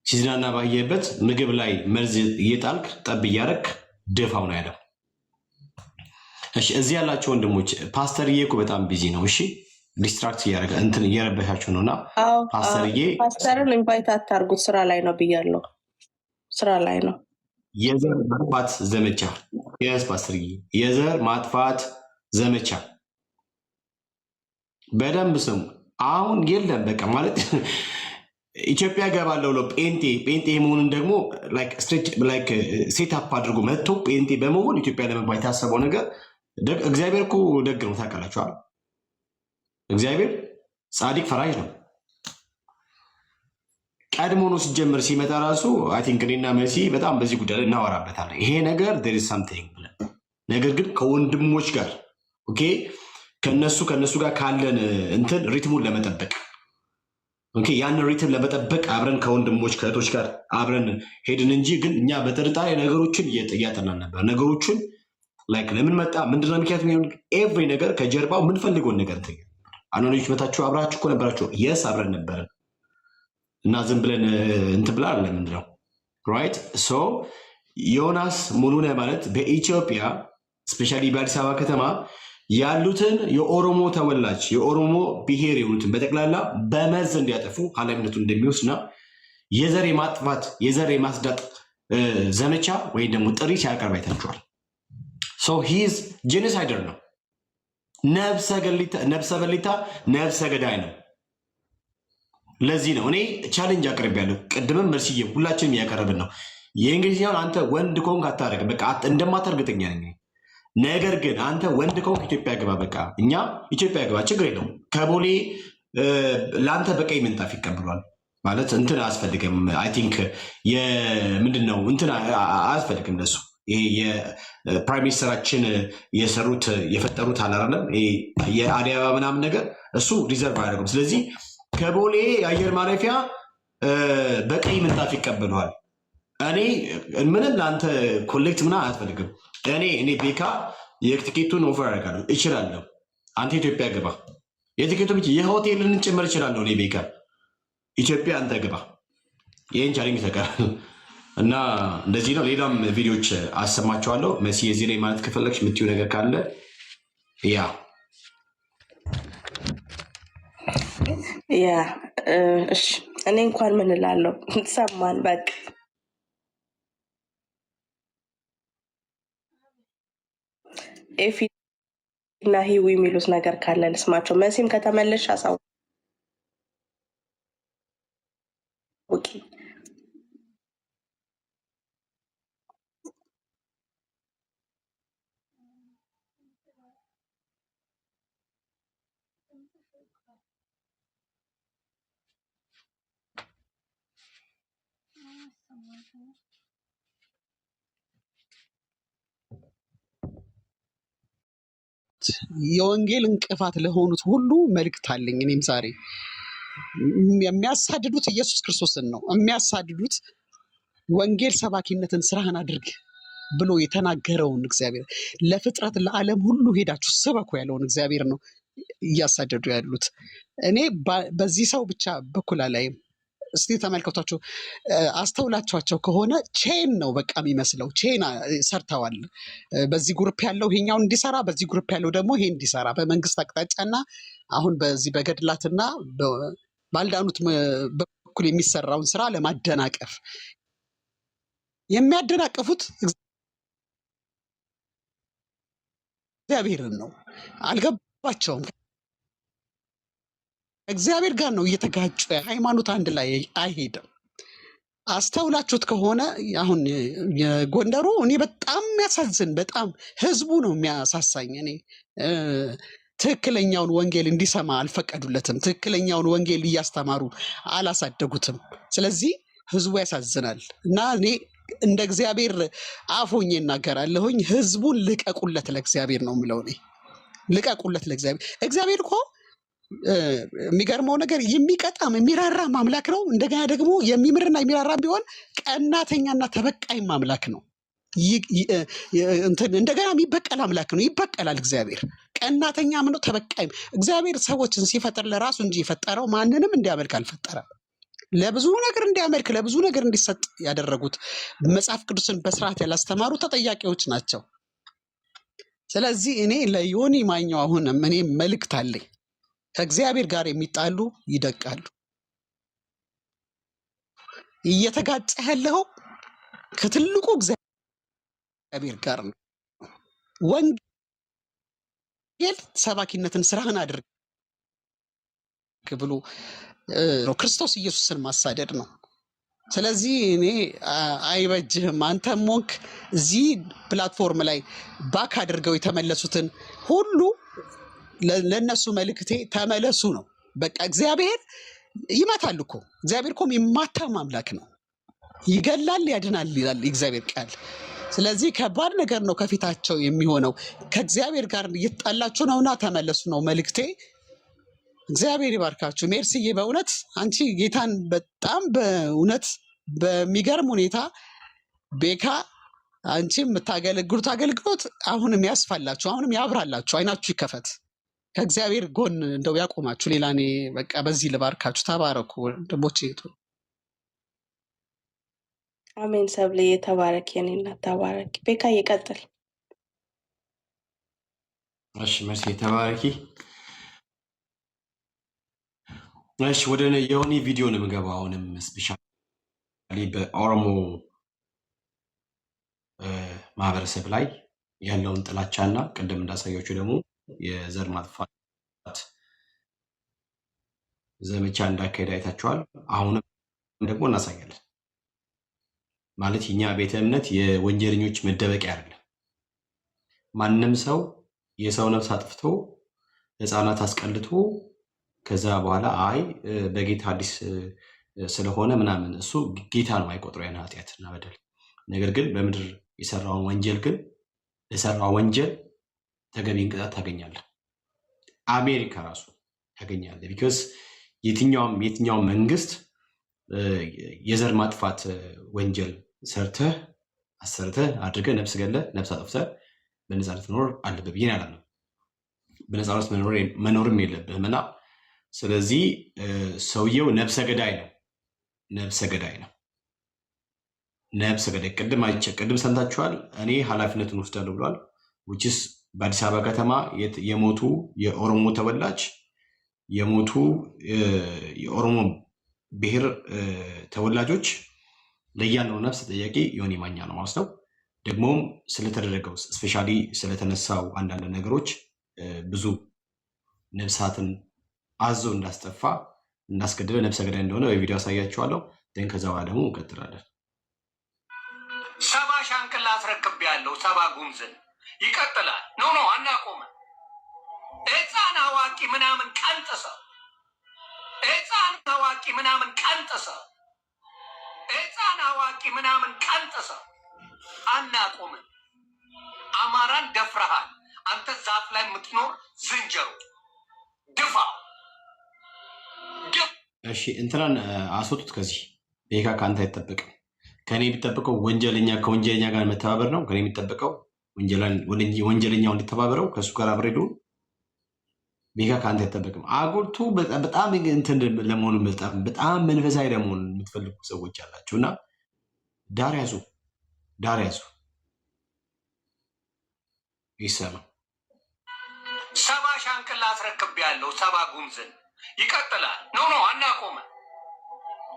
ሲዝናና ባየበት ምግብ ላይ መርዝ እየጣልክ ጠብ እያረክ ደፋው ነው ያለው። እሺ፣ እዚህ ያላቸው ወንድሞች ፓስተርዬ እኮ በጣም ቢዚ ነው። እሺ፣ ዲስትራክት እያደረገ እንትን እየረበሻችሁ ነው እና ፓስተርን ኢንቫይት አታርጉት፣ ስራ ላይ ነው ብያለሁ። ስራ ላይ ነው። የዘር ማጥፋት ዘመቻ ፓስተርዬ፣ የዘር ማጥፋት ዘመቻ በደንብ ስሙ። አሁን የለም በቃ ማለት ኢትዮጵያ ገባለው ብሎ ጴንጤ መሆኑን ደግሞ ሴት አፕ አድርጎ መጥቶ ጴንጤ በመሆን ኢትዮጵያ ለመግባት የታሰበው ነገር እግዚአብሔር እኮ ደግ ነው ታውቃላችኋል። እግዚአብሔር ጻድቅ ፈራጅ ነው። ቀድሞ ነው ሲጀምር ሲመጣ ራሱ አይ ቲንክ እኔና መሲ በጣም በዚህ ጉዳይ ላይ እናወራበታለን። ይሄ ነገር there is something ብለን ነገር ግን ከወንድሞች ጋር ከነሱ ጋር ካለን እንትን ሪትሙን ለመጠበቅ ያን ሪትም ለመጠበቅ አብረን ከወንድሞች ከእህቶች ጋር አብረን ሄድን እንጂ ግን እኛ በጥርጣሬ ነገሮችን እያጠናን ነበር። ነገሮችን ለምን መጣ ምንድነው ምክንያት የሚሆን ኤቭሪ ነገር ከጀርባው የምንፈልገውን ነገር እንትን አኖኒዎች መታችሁ አብራችሁ እኮ ነበራችሁ። የስ አብረን ነበርን። እና ዝም ብለን እንትን ብላ አለ ምንድነው ራይት ሶ ዮናስ ሙሉነህ ማለት በኢትዮጵያ ስፔሻሊ በአዲስ አበባ ከተማ ያሉትን የኦሮሞ ተወላጅ የኦሮሞ ብሔር የሆኑትን በጠቅላላ በመርዝ እንዲያጠፉ ኃላፊነቱን እንደሚወስድና የዘር የማጥፋት የዘር የማስዳጥ ዘመቻ ወይም ደግሞ ጥሪ ሲያቀርብ አይታችኋል። ሶ ሂዝ ጄኖሳይደር ነው። ነብሰ በሊታ ነብሰ ገዳይ ነው። ለዚህ ነው እኔ ቻሌንጅ አቅርቤያለሁ። ቅድምም መልስዬ ሁላችንም እያቀረብን ነው። የእንግሊዝኛውን አንተ ወንድ ከሆንክ አታደርግም፣ በቃ እንደማታርግጠኛ ነኝ። ነገር ግን አንተ ወንድ ከሆንክ ኢትዮጵያ ግባ፣ በቃ እኛ ኢትዮጵያ ግባ፣ ችግር የለውም። ከቦሌ ለአንተ በቀይ ምንጣፍ ይቀብሏል ማለት እንትን አያስፈልግም። አይ ቲንክ ምንድነው እንትን አያስፈልግም ለሱ ይሄ የፕራይም ሚኒስትራችን የፈጠሩት አላለም የአዲስ አበባ ምናምን ነገር እሱ ሪዘርቭ አያደርጉም። ስለዚህ ከቦሌ የአየር ማረፊያ በቀይ ምንጣፍ ይቀበለዋል። እኔ ምንም ለአንተ ኮሌክት ምና አያስፈልግም። እኔ ቤካ የትኬቱን ኦፈር አደርጋለሁ እችላለሁ። አንተ ኢትዮጵያ ግባ፣ የትኬቱ ብቻ የሆቴልን ጭምር እችላለሁ። እኔ ቤካ ኢትዮጵያ አንተ ግባ። ይህን ቻሌንጅ ተቀበል እና እንደዚህ ነው። ሌላም ቪዲዮዎች አሰማችኋለሁ። መሲ የዚህ ላይ ማለት ከፈለግሽ የምትይው ነገር ካለ እሺ እኔ እንኳን ምን እላለሁ ሰማን በቃ ኤፊ እና ሂዊ የሚሉት ነገር ካለ ልስማቸው። መሲም ከተመለሽ አሳውቂ። የወንጌል እንቅፋት ለሆኑት ሁሉ መልእክት አለኝ። እኔም ዛሬ የሚያሳድዱት ኢየሱስ ክርስቶስን ነው የሚያሳድዱት። ወንጌል ሰባኪነትን ስራህን አድርግ ብሎ የተናገረውን እግዚአብሔር ለፍጥረት ለዓለም ሁሉ ሄዳችሁ ስበኩ ያለውን እግዚአብሔር ነው እያሳደዱ ያሉት። እኔ በዚህ ሰው ብቻ በኩል አላይም። እስቲ ተመልከቷቸው፣ አስተውላቸዋቸው ከሆነ ቼን ነው በቃ የሚመስለው። ቼን ሰርተዋል። በዚህ ግሩፕ ያለው ይሄኛውን እንዲሰራ፣ በዚህ ግሩፕ ያለው ደግሞ ይሄ እንዲሰራ በመንግስት አቅጣጫና አሁን በዚህ በገድላትና ባልዳኑት በኩል የሚሰራውን ስራ ለማደናቀፍ የሚያደናቀፉት እግዚአብሔርን ነው። አልገባቸውም። እግዚአብሔር ጋር ነው እየተጋጩ። ሃይማኖት አንድ ላይ አይሄድም። አስተውላችሁት ከሆነ አሁን የጎንደሩ እኔ በጣም የሚያሳዝን በጣም ህዝቡ ነው የሚያሳሳኝ። እኔ ትክክለኛውን ወንጌል እንዲሰማ አልፈቀዱለትም። ትክክለኛውን ወንጌል እያስተማሩ አላሳደጉትም። ስለዚህ ህዝቡ ያሳዝናል እና እኔ እንደ እግዚአብሔር አፎኜ እናገራለሁኝ። ህዝቡን ልቀቁለት ለእግዚአብሔር ነው የምለው። እኔ ልቀቁለት ለእግዚአብሔር። እግዚአብሔር እኮ የሚገርመው ነገር የሚቀጣም የሚራራም አምላክ ነው። እንደገና ደግሞ የሚምርና የሚራራም ቢሆን ቀናተኛና ተበቃይም አምላክ ነው። እንደገና የሚበቀል አምላክ ነው። ይበቀላል እግዚአብሔር። ቀናተኛም ነው ተበቃይም። እግዚአብሔር ሰዎችን ሲፈጥር ለራሱ እንጂ የፈጠረው ማንንም እንዲያመልክ አልፈጠረም። ለብዙ ነገር እንዲያመልክ ለብዙ ነገር እንዲሰጥ ያደረጉት መጽሐፍ ቅዱስን በስርዓት ያላስተማሩ ተጠያቂዎች ናቸው። ስለዚህ እኔ ለዮኒ ማኛው አሁንም እኔ መልእክት አለኝ። ከእግዚአብሔር ጋር የሚጣሉ ይደቃሉ። እየተጋጨ ያለው ከትልቁ እግዚአብሔር ጋር ነው። ወንጌል ሰባኪነትን ስራህን አድርግ ብሎ ክርስቶስ ኢየሱስን ማሳደድ ነው። ስለዚህ እኔ አይበጅህም። አንተም ሞንክ እዚህ ፕላትፎርም ላይ ባክ አድርገው የተመለሱትን ሁሉ ለነሱ መልእክቴ ተመለሱ ነው። በቃ እግዚአብሔር ይመታል እኮ። እግዚአብሔር እኮ የማታም አምላክ ነው። ይገላል፣ ያድናል ይላል የእግዚአብሔር ቃል። ስለዚህ ከባድ ነገር ነው ከፊታቸው የሚሆነው። ከእግዚአብሔር ጋር እየተጣላችሁ ነውና ተመለሱ ነው መልእክቴ። እግዚአብሔር ይባርካችሁ። ሜርስዬ፣ በእውነት አንቺ ጌታን በጣም በእውነት በሚገርም ሁኔታ ቤካ አንቺ የምታገለግሉት አገልግሎት አሁንም ያስፋላችሁ፣ አሁንም ያብራላችሁ፣ አይናችሁ ይከፈት፣ ከእግዚአብሔር ጎን እንደው ያቆማችሁ። ሌላ እኔ በቃ በዚህ ልባርካችሁ። ተባረኩ ወንድሞቼ። አሜን። ሰብሌ የተባረክ የኔ እናት ተባረክ። ቤካ ይቀጥል። እሺ መሲ ተባረኪ። እሺ ወደ የሆነ ቪዲዮ ነው የምገባው። አሁንም ስፔሻሊ በኦሮሞ ማህበረሰብ ላይ ያለውን ጥላቻና ቅድም እንዳሳያችሁ ደግሞ የዘር ማጥፋት ዘመቻ እንዳካሄድ አይታችኋል። አሁንም ደግሞ እናሳያለን። ማለት የኛ ቤተ እምነት የወንጀለኞች መደበቂያ አይደለም። ማንም ሰው የሰው ነፍስ አጥፍቶ ህፃናት አስቀልቶ ከዛ በኋላ አይ በጌታ አዲስ ስለሆነ ምናምን እሱ ጌታ ነው አይቆጥረው ያን ኃጢአትና በደል። ነገር ግን በምድር የሰራውን ወንጀል ግን ለሰራው ወንጀል ተገቢን ቅጣት ታገኛለህ። አሜሪካ ራሱ ታገኛለህ። ቢኮዝ የትኛውም መንግስት የዘር ማጥፋት ወንጀል ሰርተህ አሰርተህ አድርገህ ነፍስ ገለህ ነፍስ አጥፍተህ በነፃነት መኖር አለብህ ብዬ አላምንም። በነፃነት መኖርም የለብህም እና ስለዚህ ሰውየው ነፍሰ ገዳይ ነው። ነፍሰ ገዳይ ቅድም ሰምታችኋል። እኔ ኃላፊነቱን ወስዳለሁ ብሏል። ውጭስ በአዲስ አበባ ከተማ የሞቱ የኦሮሞ ተወላጅ የሞቱ የኦሮሞ ብሔር ተወላጆች ለያለው ነፍስ ተጠያቂ ዮኒ ማኛ ነው ማለት ነው። ደግሞም ስለተደረገው ስፔሻሊ ስለተነሳው አንዳንድ ነገሮች ብዙ ነፍሳትን አዞ እንዳስጠፋ እንዳስገደለ ነፍሰ ገዳይ እንደሆነ በቪዲዮ አሳያችኋለሁ። ግን ከዛ በኋላ ደግሞ እንቀጥላለን። 70 ሻንቅላ አስረክቤያለሁ። 70 ጉምዝን ይቀጥላል። ኖ አናቆመ። ህፃን አዋቂ ምናምን ቀንጥሰው ህፃን አዋቂ ምናምን ቀንጥሰው አናቆመ። አማራን ደፍረሃል አንተ ዛፍ ላይ የምትኖር ዝንጀሮ ድፋ። እሺ እንትናን አስወጡት ከዚህ። ቤካ ከአንተ አይጠበቅም። ከኔ የሚጠበቀው ወንጀለኛ ከወንጀለኛ ጋር መተባበር ነው። ከኔ የሚጠበቀው ወንጀለኛው እንድተባበረው ከእሱ ጋር አብሬዱ። ቤካ ከአንተ አይጠበቅም። አጉልቱ በጣም እንትን ለመሆኑ በጣም መንፈሳዊ ለመሆኑ የምትፈልጉ ሰዎች አላችሁ እና ዳር ያዙ ይሰማ። 70 ሻንቅላ አስረክቤያለሁ። 70 ጉምዝን ይቀጥላል። ኖ አናቆመ።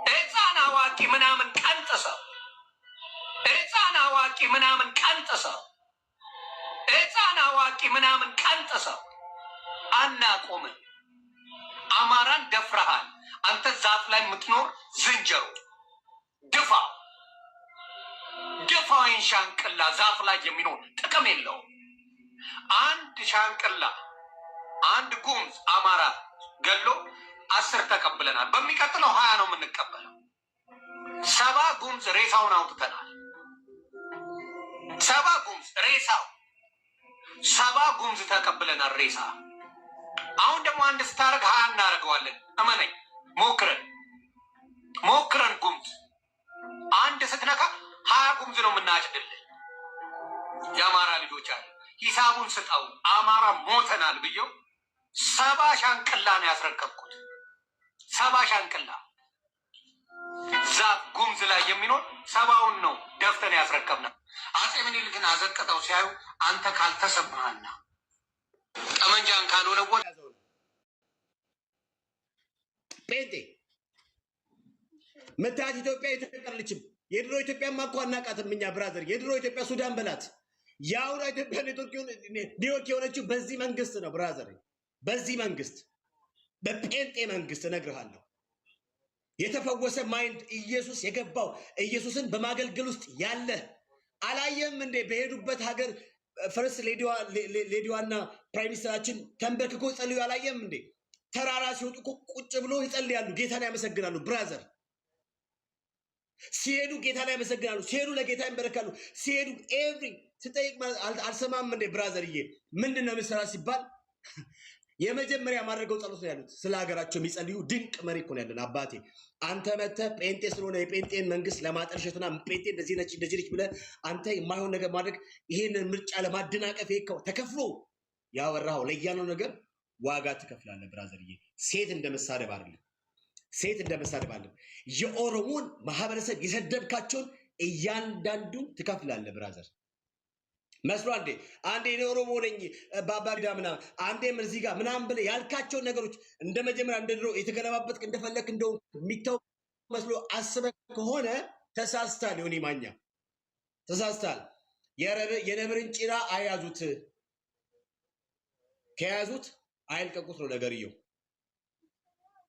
ህፃን አዋቂ ምናምን ቀንጥሰው አናቆመ። አማራን ደፍረሃል አንተ ዛፍ ላይ የምትኖር ዝንጀሮ ድፋ። ድፋይን ሻንቅላ ዛፍ ላይ የሚኖር ጥቅም የለውም። አንድ ሻንቅላ አንድ ጉምዝ አማራ ገሎ 10 ተቀብለናል። በሚቀጥለው 20 ነው የምንቀበለው። 70 ጉምዝ ሬሳውን አውጥተናል። 70 ጉምዝ ሬሳው 70 ጉምዝ ተቀብለናል ሬሳ። አሁን ደግሞ አንድ ስታደርግ 20 እናደርገዋለን። እመነኝ። ሞክረን ጉምዝ አንድ ስትነካ 20 ጉምዝ ነው የምናጭድልን። የአማራ ልጆች አለ ሂሳቡን ስጠው አማራ ሞተናል ብየው 70 ሻንቅላ ነው ያስረከብኩት። 70 ሻንቅላ ዛፍ ጉምዝ ላይ የሚኖር 70ውን ነው ደፍተን ያስረከብነው። አፄ ምኒልክን አዘቅጠው ሲያዩ አንተ ካልተሰማህና ጠመንጃን ካልሆነ ጴንጤ መታት ኢትዮጵያ የተቀርልችም የድሮ ኢትዮጵያ ማኳ አናቃትም እኛ ብራዘር። የድሮ ኢትዮጵያ ሱዳን በላት። የአሁኗ ኢትዮጵያ ኒውዮርክ የሆነችው በዚህ መንግስት ነው ብራዘር። በዚህ መንግስት በጴንጤ መንግስት እነግርሃለሁ። የተፈወሰ ማይንድ ኢየሱስ የገባው ኢየሱስን በማገልገል ውስጥ ያለ አላየም እንዴ? በሄዱበት ሀገር ፈርስት ሌዲዋና ፕራይም ሚኒስትራችን ተንበርክኮ ጸልዩ አላየም እንዴ? ተራራ ሲወጡ ቁጭ ብሎ ይጸልያሉ፣ ጌታን ያመሰግናሉ ብራዘር። ሲሄዱ ጌታን ያመሰግናሉ፣ ሲሄዱ ለጌታ ይንበረካሉ። ሲሄዱ ኤቭሪ ስጠይቅ አልሰማም እንዴ ብራዘርዬ? ምንድን ነው የምሰራ ሲባል የመጀመሪያ ማድረገው ጸሎት ነው ያሉት። ስለ ሀገራቸው የሚጸልዩ ድንቅ መሪ እኮ ነው ያለን። አባቴ አንተ መተህ ጴንጤ ስለሆነ የጴንጤን መንግስት ለማጠልሸትና ጴንጤ እንደዚህ ነች ብለህ አንተ የማይሆን ነገር ማድረግ ይሄንን ምርጫ ለማደናቀፍ ተከፍሎ ያወራኸው ለያነው ነገር ዋጋ ትከፍላለህ ብራዘርዬ። ሴት እንደመሳደብ አይደለም፣ ሴት እንደመሳደብ አይደለም። የኦሮሞን ማህበረሰብ የሰደብካቸውን እያንዳንዱን ትከፍላለህ ብራዘር። መስሎ አንዴ እኔ ኦሮሞ ነኝ በአባግዳ ምናምን አንዴም እዚህ ጋር ምናምን ብለህ ያልካቸውን ነገሮች እንደ መጀመሪያ እንደ ድሮ የተገለባበጥክ እንደፈለክ እንደው የሚታው መስሎ አስበህ ከሆነ ተሳስታል። ዮኒ ማኛ ተሳስታል። የነብርን ጭራ አያዙት፣ ከያዙት አይልቀቁት ነው ነገርየው።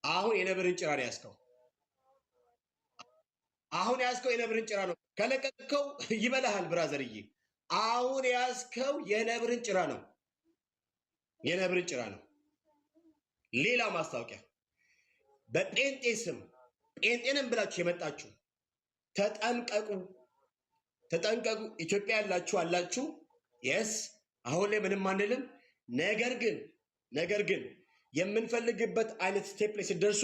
አሁን የነብርን ጭራ ነው ያዝከው። አሁን ያዝከው የነብርን ጭራ ነው። ከለቀቅከው ይበላሃል ብራዘርዬ። አሁን ያዝከው የነብርን ጭራ ነው፣ የነብርን ጭራ ነው። ሌላ ማስታወቂያ በጴንጤ ስም ጴንጤንም ብላችሁ የመጣችሁ ተጠንቀቁ፣ ተጠንቀቁ። ኢትዮጵያ ያላችሁ አላችሁ፣ የስ አሁን ላይ ምንም አንልም። ነገር ግን የምንፈልግበት አይነት ስቴፕ ላይ ስትደርሱ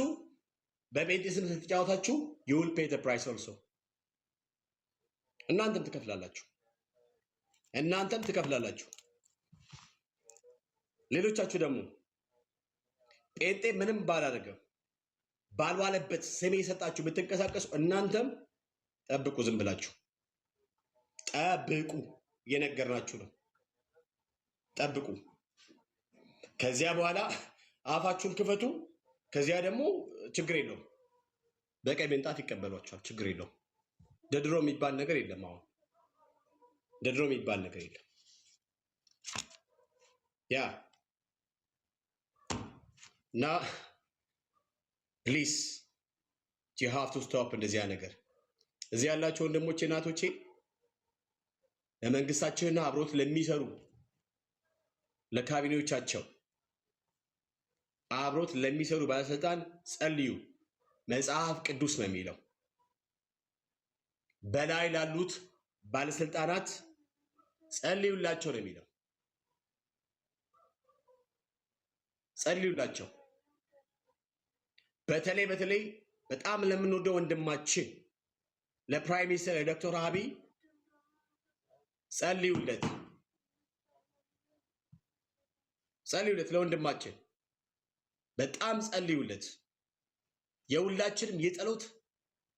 በጴንጤ ስም ስትጫወታችሁ you will pay the price also። እናንተም ትከፍላላችሁ። ሌሎቻችሁ ደግሞ ጴንጤ ምንም ባላደረገው ባልዋለበት ስሜ የሰጣችሁ ብትንቀሳቀሱ እናንተም ጠብቁ፣ ዝም ብላችሁ ጠብቁ። እየነገርናችሁ ነው፣ ጠብቁ። ከዚያ በኋላ አፋችሁን ክፈቱ። ከዚያ ደግሞ ችግር የለውም፣ በቀይ ምንጣፍ ይቀበሏችኋል። ችግር የለውም። ደድሮ የሚባል ነገር የለም። አሁን ደድሮ የሚባል ነገር የለም። ያ እና ፕሊስ you have to stop እንደዚያ ነገር። እዚህ ያላችሁ ወንድሞቼ እናቶቼ፣ ለመንግስታችንና አብሮት ለሚሰሩ ለካቢኔዎቻቸው አብሮት ለሚሰሩ ባለስልጣን ጸልዩ። መጽሐፍ ቅዱስ ነው የሚለው። በላይ ላሉት ባለስልጣናት ጸልዩላቸው ነው የሚለው። ጸልዩላቸው። በተለይ በጣም ለምንወደው ወንድማችን ለፕራይም ሚኒስተር ለዶክተር አብይ ጸልዩለት፣ ለወንድማችን በጣም ጸልዩለት። የሁላችንም የጸሎት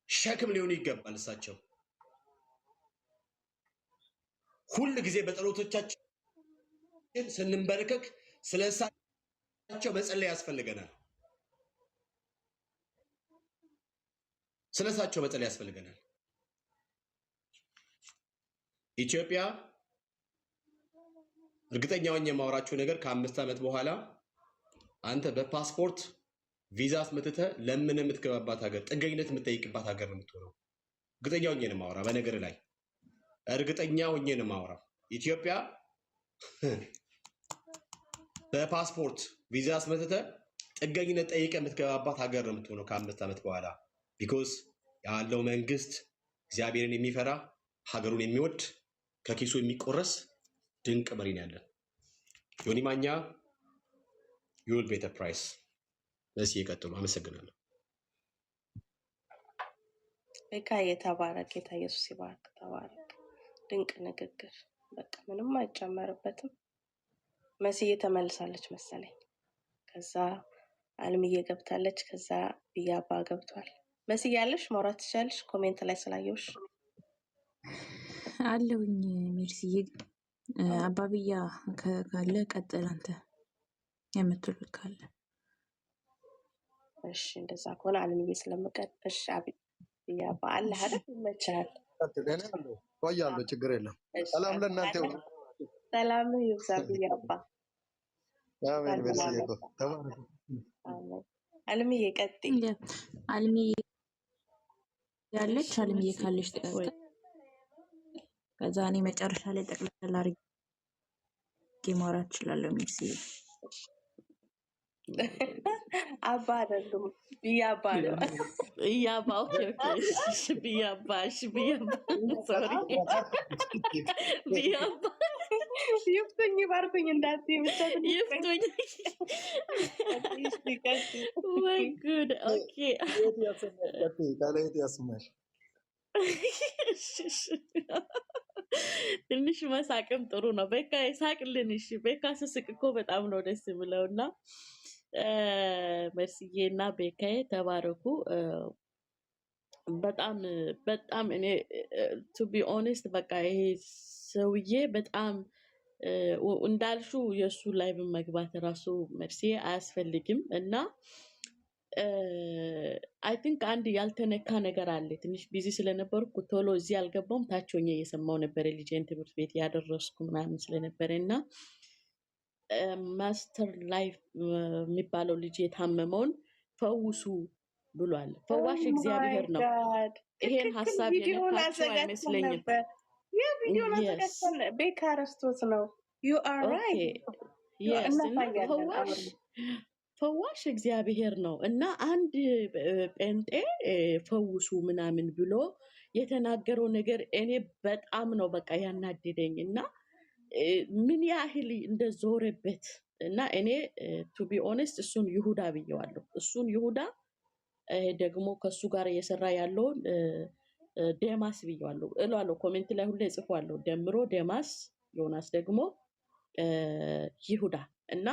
ሸክም ሊሆኑ ይገባል። እሳቸው ሁል ጊዜ በጸሎቶቻችን ስንንበረከክ ስለ እሳቸው መጸለይ ያስፈልገናል። ኢትዮጵያ እርግጠኛውን የማወራችሁ ነገር ከ5 ዓመት በኋላ አንተ በፓስፖርት ቪዛ አስመትተህ ለምን የምትገባባት ሀገር፣ ጥገኝነት የምትጠይቅባት ሀገር ነው የምትሆነው። እርግጠኛ ሆኜ ነው የማወራ። በነገር ላይ እርግጠኛ ሆኜ ነው የማወራ። ኢትዮጵያ በፓስፖርት ቪዛ አስመትተህ ጥገኝነት ጠይቀህ የምትገባባት ሀገር ነው የምትሆነው ከ5 ዓመት በኋላ። ቢኮዝ ያለው መንግስት እግዚአብሔርን የሚፈራ ሀገሩን የሚወድ ከኪሱ የሚቆረስ ድንቅ መሪ ነው ያለን። ዮኒ ማኛ you will pay the price። ለዚህ ይቀጥሉ። አመሰግናለሁ። በቃ የተባረክ ጌታ ኢየሱስ ይባርክ። ተባረክ። ድንቅ ንግግር። በቃ ምንም አይጨመርበትም። መስዬ ተመልሳለች መሰለኝ። ከዛ አልምዬ ገብታለች። ከዛ ብያባ ገብቷል። መስዬ ያለሽ ማውራት ትችያለሽ። ኮሜንት ላይ ስላየሁሽ አለውኝ። ሜርሲዬ አባብያ ካለ ቀጥል አንተ የምትሉት ካለ። እሺ እንደዛ ከሆነ አልምዬ ስለምቀጥሽ ብያባ አለ አይደል? ይመችሃል። ቆያለሁ፣ ችግር የለም። ሰላም ለእናንተ ይሁን። ሰላም ይብዛ ብያባ። አሜን። ሜርሲዬ ተባረክ። አልምዬ ቀጥይ። አልምዬ ያለች አልምዬ ካለች ትቀጥል። ከዛ እኔ መጨረሻ ላይ ጠቅላላ አድርጌ ማውራት እችላለሁ። ሜርሲዬ አባ አይደሉም ብያባ ነው። ብያባ ብያባ ሶሪ ብያባ ይፍቱኝ ይባርኩኝ እንዳትዪ ብቻ ይፍቱኝ። ወይ ጉድ። ኦኬ ያስማሽ ትንሽ መሳቅም ጥሩ ነው። በቃ ይሳቅልን። እሺ በቃ ስስቅ እኮ በጣም ነው ደስ ብለውና መርስዬ እና ቤካዬ ተባረኩ። በጣም በጣም እኔ ቱ ቢ ኦኔስት በቃ ይሄ ሰውዬ በጣም እንዳልሹ የእሱ ላይ መግባት ራሱ መርሴ አያስፈልግም እና አይ ቲንክ አንድ ያልተነካ ነገር አለ። ትንሽ ቢዚ ስለነበርኩ ቶሎ እዚህ አልገባውም። ታች ሆኜ እየሰማው ነበረ ልጄን ትምህርት ቤት ያደረስኩ ምናምን ስለነበረ እና ማስተር ላይፍ የሚባለው ልጅ የታመመውን ፈውሱ ብሏል። ፈዋሽ እግዚአብሔር ነው። ይሄን ሀሳብ የነካቸው አይመስለኝም። ቤካ ረስቶት ነው። ዩ አር ራይት። ፈዋሽ እግዚአብሔር ነው እና አንድ ጴንጤ ፈውሱ ምናምን ብሎ የተናገረው ነገር እኔ በጣም ነው በቃ ያናደደኝ እና ምን ያህል እንደዞረበት እና እኔ ቱ ቢ ኦነስት እሱን ይሁዳ ብየዋለሁ። እሱን ይሁዳ ደግሞ ከሱ ጋር እየሰራ ያለውን ዴማስ ብየዋለሁ እላለሁ። ኮሜንት ላይ ሁሌ እጽፏለሁ። ደምሮ ዴማስ፣ ዮናስ ደግሞ ይሁዳ እና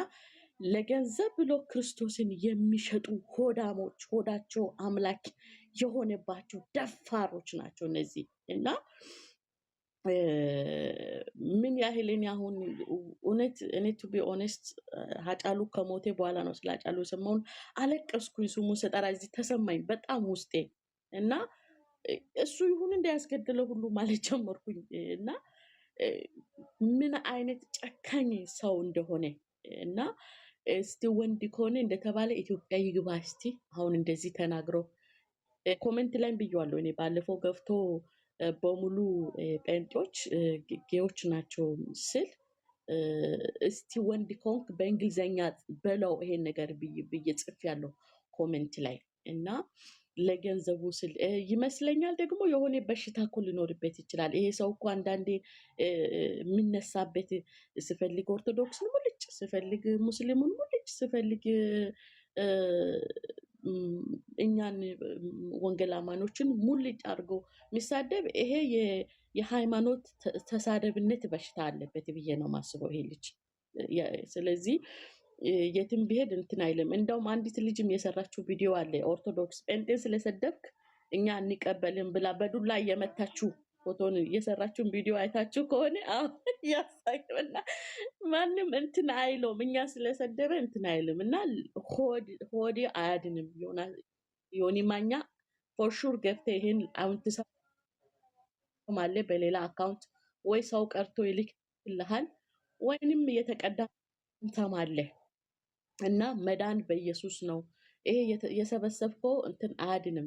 ለገንዘብ ብሎ ክርስቶስን የሚሸጡ ሆዳሞች፣ ሆዳቸው አምላክ የሆነባቸው ደፋሮች ናቸው እነዚህ እና ምን ያህል እኔ አሁን እውነት እኔ ቱ ቢ ኦነስት ሀጫሉ ከሞቴ በኋላ ነው ስለ ሀጫሉ የሰማውን አለቀስኩኝ። ስሙን ስጠራ እዚህ ተሰማኝ በጣም ውስጤ እና እሱ ይሁን እንዳያስገድለው ሁሉ ማለት ጀመርኩኝ እና ምን አይነት ጨካኝ ሰው እንደሆነ እና እስቲ ወንድ ከሆነ እንደተባለ ኢትዮጵያ ይግባ እስቲ አሁን እንደዚህ ተናግሮ ኮሜንት ላይ ብየዋለሁ። እኔ ባለፈው ገብቶ በሙሉ ጴንጤዎች ጌዎች ናቸው ስል እስቲ ወንድ ከሆንክ በእንግሊዘኛ በለው ይሄን ነገር ብዬ ጽፌያለሁ ኮሜንት ላይ እና ለገንዘቡ ስል ይመስለኛል ደግሞ የሆነ በሽታ እኮ ሊኖርበት ይችላል። ይሄ ሰው እኮ አንዳንዴ የሚነሳበት ስፈልግ ኦርቶዶክስን ሙልጭ፣ ስፈልግ ሙስሊሙን ሙልጭ፣ ስፈልግ እኛን ወንጌላማኖችን ሙልጭ አድርጎ የሚሳደብ ይሄ የሃይማኖት ተሳደብነት በሽታ አለበት ብዬ ነው ማስበው ይሄ ልጅ። ስለዚህ የትም ቢሄድ እንትን አይልም። እንደውም አንዲት ልጅም የሰራችው ቪዲዮ አለ። ኦርቶዶክስ ጴንጤን ስለሰደብክ እኛ እንቀበልም ብላ በዱላ እየመታችሁ ፎቶን የሰራችውን ቪዲዮ አይታችሁ ከሆነ አሁን ያሳቅና ማንም እንትን አይለውም። እኛ ስለሰደበ እንትን አይልም እና ሆዴ አያድንም። ዮኒ ማኛ ፎር ሹር ገብተህ ይሄን አሁን ትሰማለህ። በሌላ አካውንት ወይ ሰው ቀርቶ ይልክልሃል ወይንም የተቀዳ ትሰማለህ እና መዳን በኢየሱስ ነው። ይሄ የሰበሰብከው እንትን አያድንም።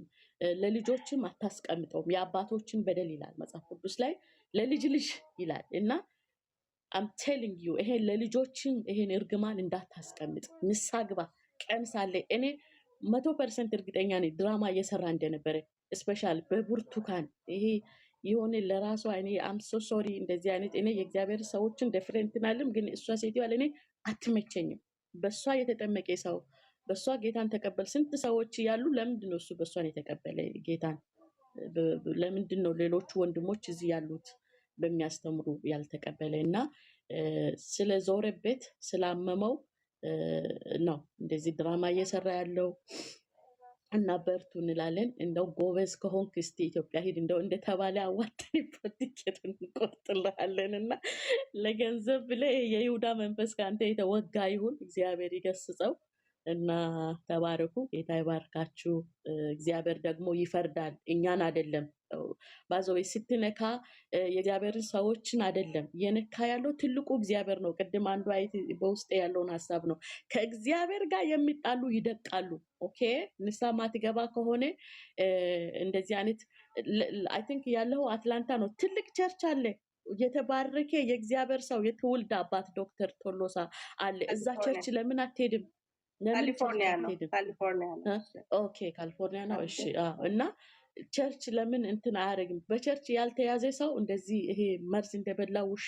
ለልጆችም አታስቀምጠውም። የአባቶችን በደል ይላል መጽሐፍ ቅዱስ ላይ ለልጅ ልጅ ይላል እና አም ቴሊንግ ዩ ይሄን ለልጆችም ይሄን እርግማን እንዳታስቀምጥ ንስሐ ግባ። ቀን ሳለ እኔ 100% እርግጠኛ ነኝ ድራማ እየሰራ እንደነበረ ስፔሻል በብርቱካን ይሄ የሆነ ለራሷ እኔ አም ሶ ሶሪ እንደዚህ አይነት እኔ የእግዚአብሔር ሰዎችን ዲፍረንት ናለም ግን እሷ ሴትዋ ለእኔ አትመቸኝም። በሷ የተጠመቀ ሰው በሷ ጌታን ተቀበል። ስንት ሰዎች ያሉ ለምንድን ነው እሱ በሷን የተቀበለ ጌታን? ለምንድን ነው ሌሎቹ ወንድሞች እዚህ ያሉት በሚያስተምሩ ያልተቀበለ? እና ስለ ዞረበት ስላመመው ነው እንደዚህ ድራማ እየሰራ ያለው እና በርቱ እንላለን። እንደው ጎበዝ ከሆንክ እስቲ ኢትዮጵያ ሂድ እንደው እንደተባለ አዋጣን ቲኬት እንቆርጥልሃለን እና ለገንዘብ ብለህ የይሁዳ መንፈስ ከአንተ የተወጋ ይሁን። እግዚአብሔር ይገስጸው እና ተባረኩ። ጌታ ይባርካችሁ። እግዚአብሔር ደግሞ ይፈርዳል፣ እኛን አይደለም። ባዘወይ ስትነካ የእግዚአብሔርን ሰዎችን አይደለም የነካ ያለው ትልቁ እግዚአብሔር ነው። ቅድም አንዱ አይት በውስጥ ያለውን ሀሳብ ነው። ከእግዚአብሔር ጋር የሚጣሉ ይደቃሉ። ኦኬ ንሳ ማትገባ ከሆነ እንደዚህ አይነት አይ ቲንክ ያለው አትላንታ ነው። ትልቅ ቸርች አለ፣ የተባረከ የእግዚአብሔር ሰው የትውልድ አባት ዶክተር ቶሎሳ አለ። እዛ ቸርች ለምን አትሄድም? ካሊፎርኒያ ነው። ኦኬ ካሊፎርኒያ ነው። እሺ እና ቸርች ለምን እንትን አያደርግም? በቸርች ያልተያዘ ሰው እንደዚህ ይሄ መርዝ እንደበላ ውሻ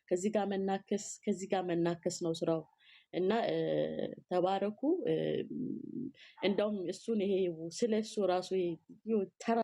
ከዚህ ጋር መናከስ ከዚህ ጋር መናከስ ነው ስራው። እና ተባረኩ። እንደውም እሱን ይሄ ስለ እሱ ራሱ ተራ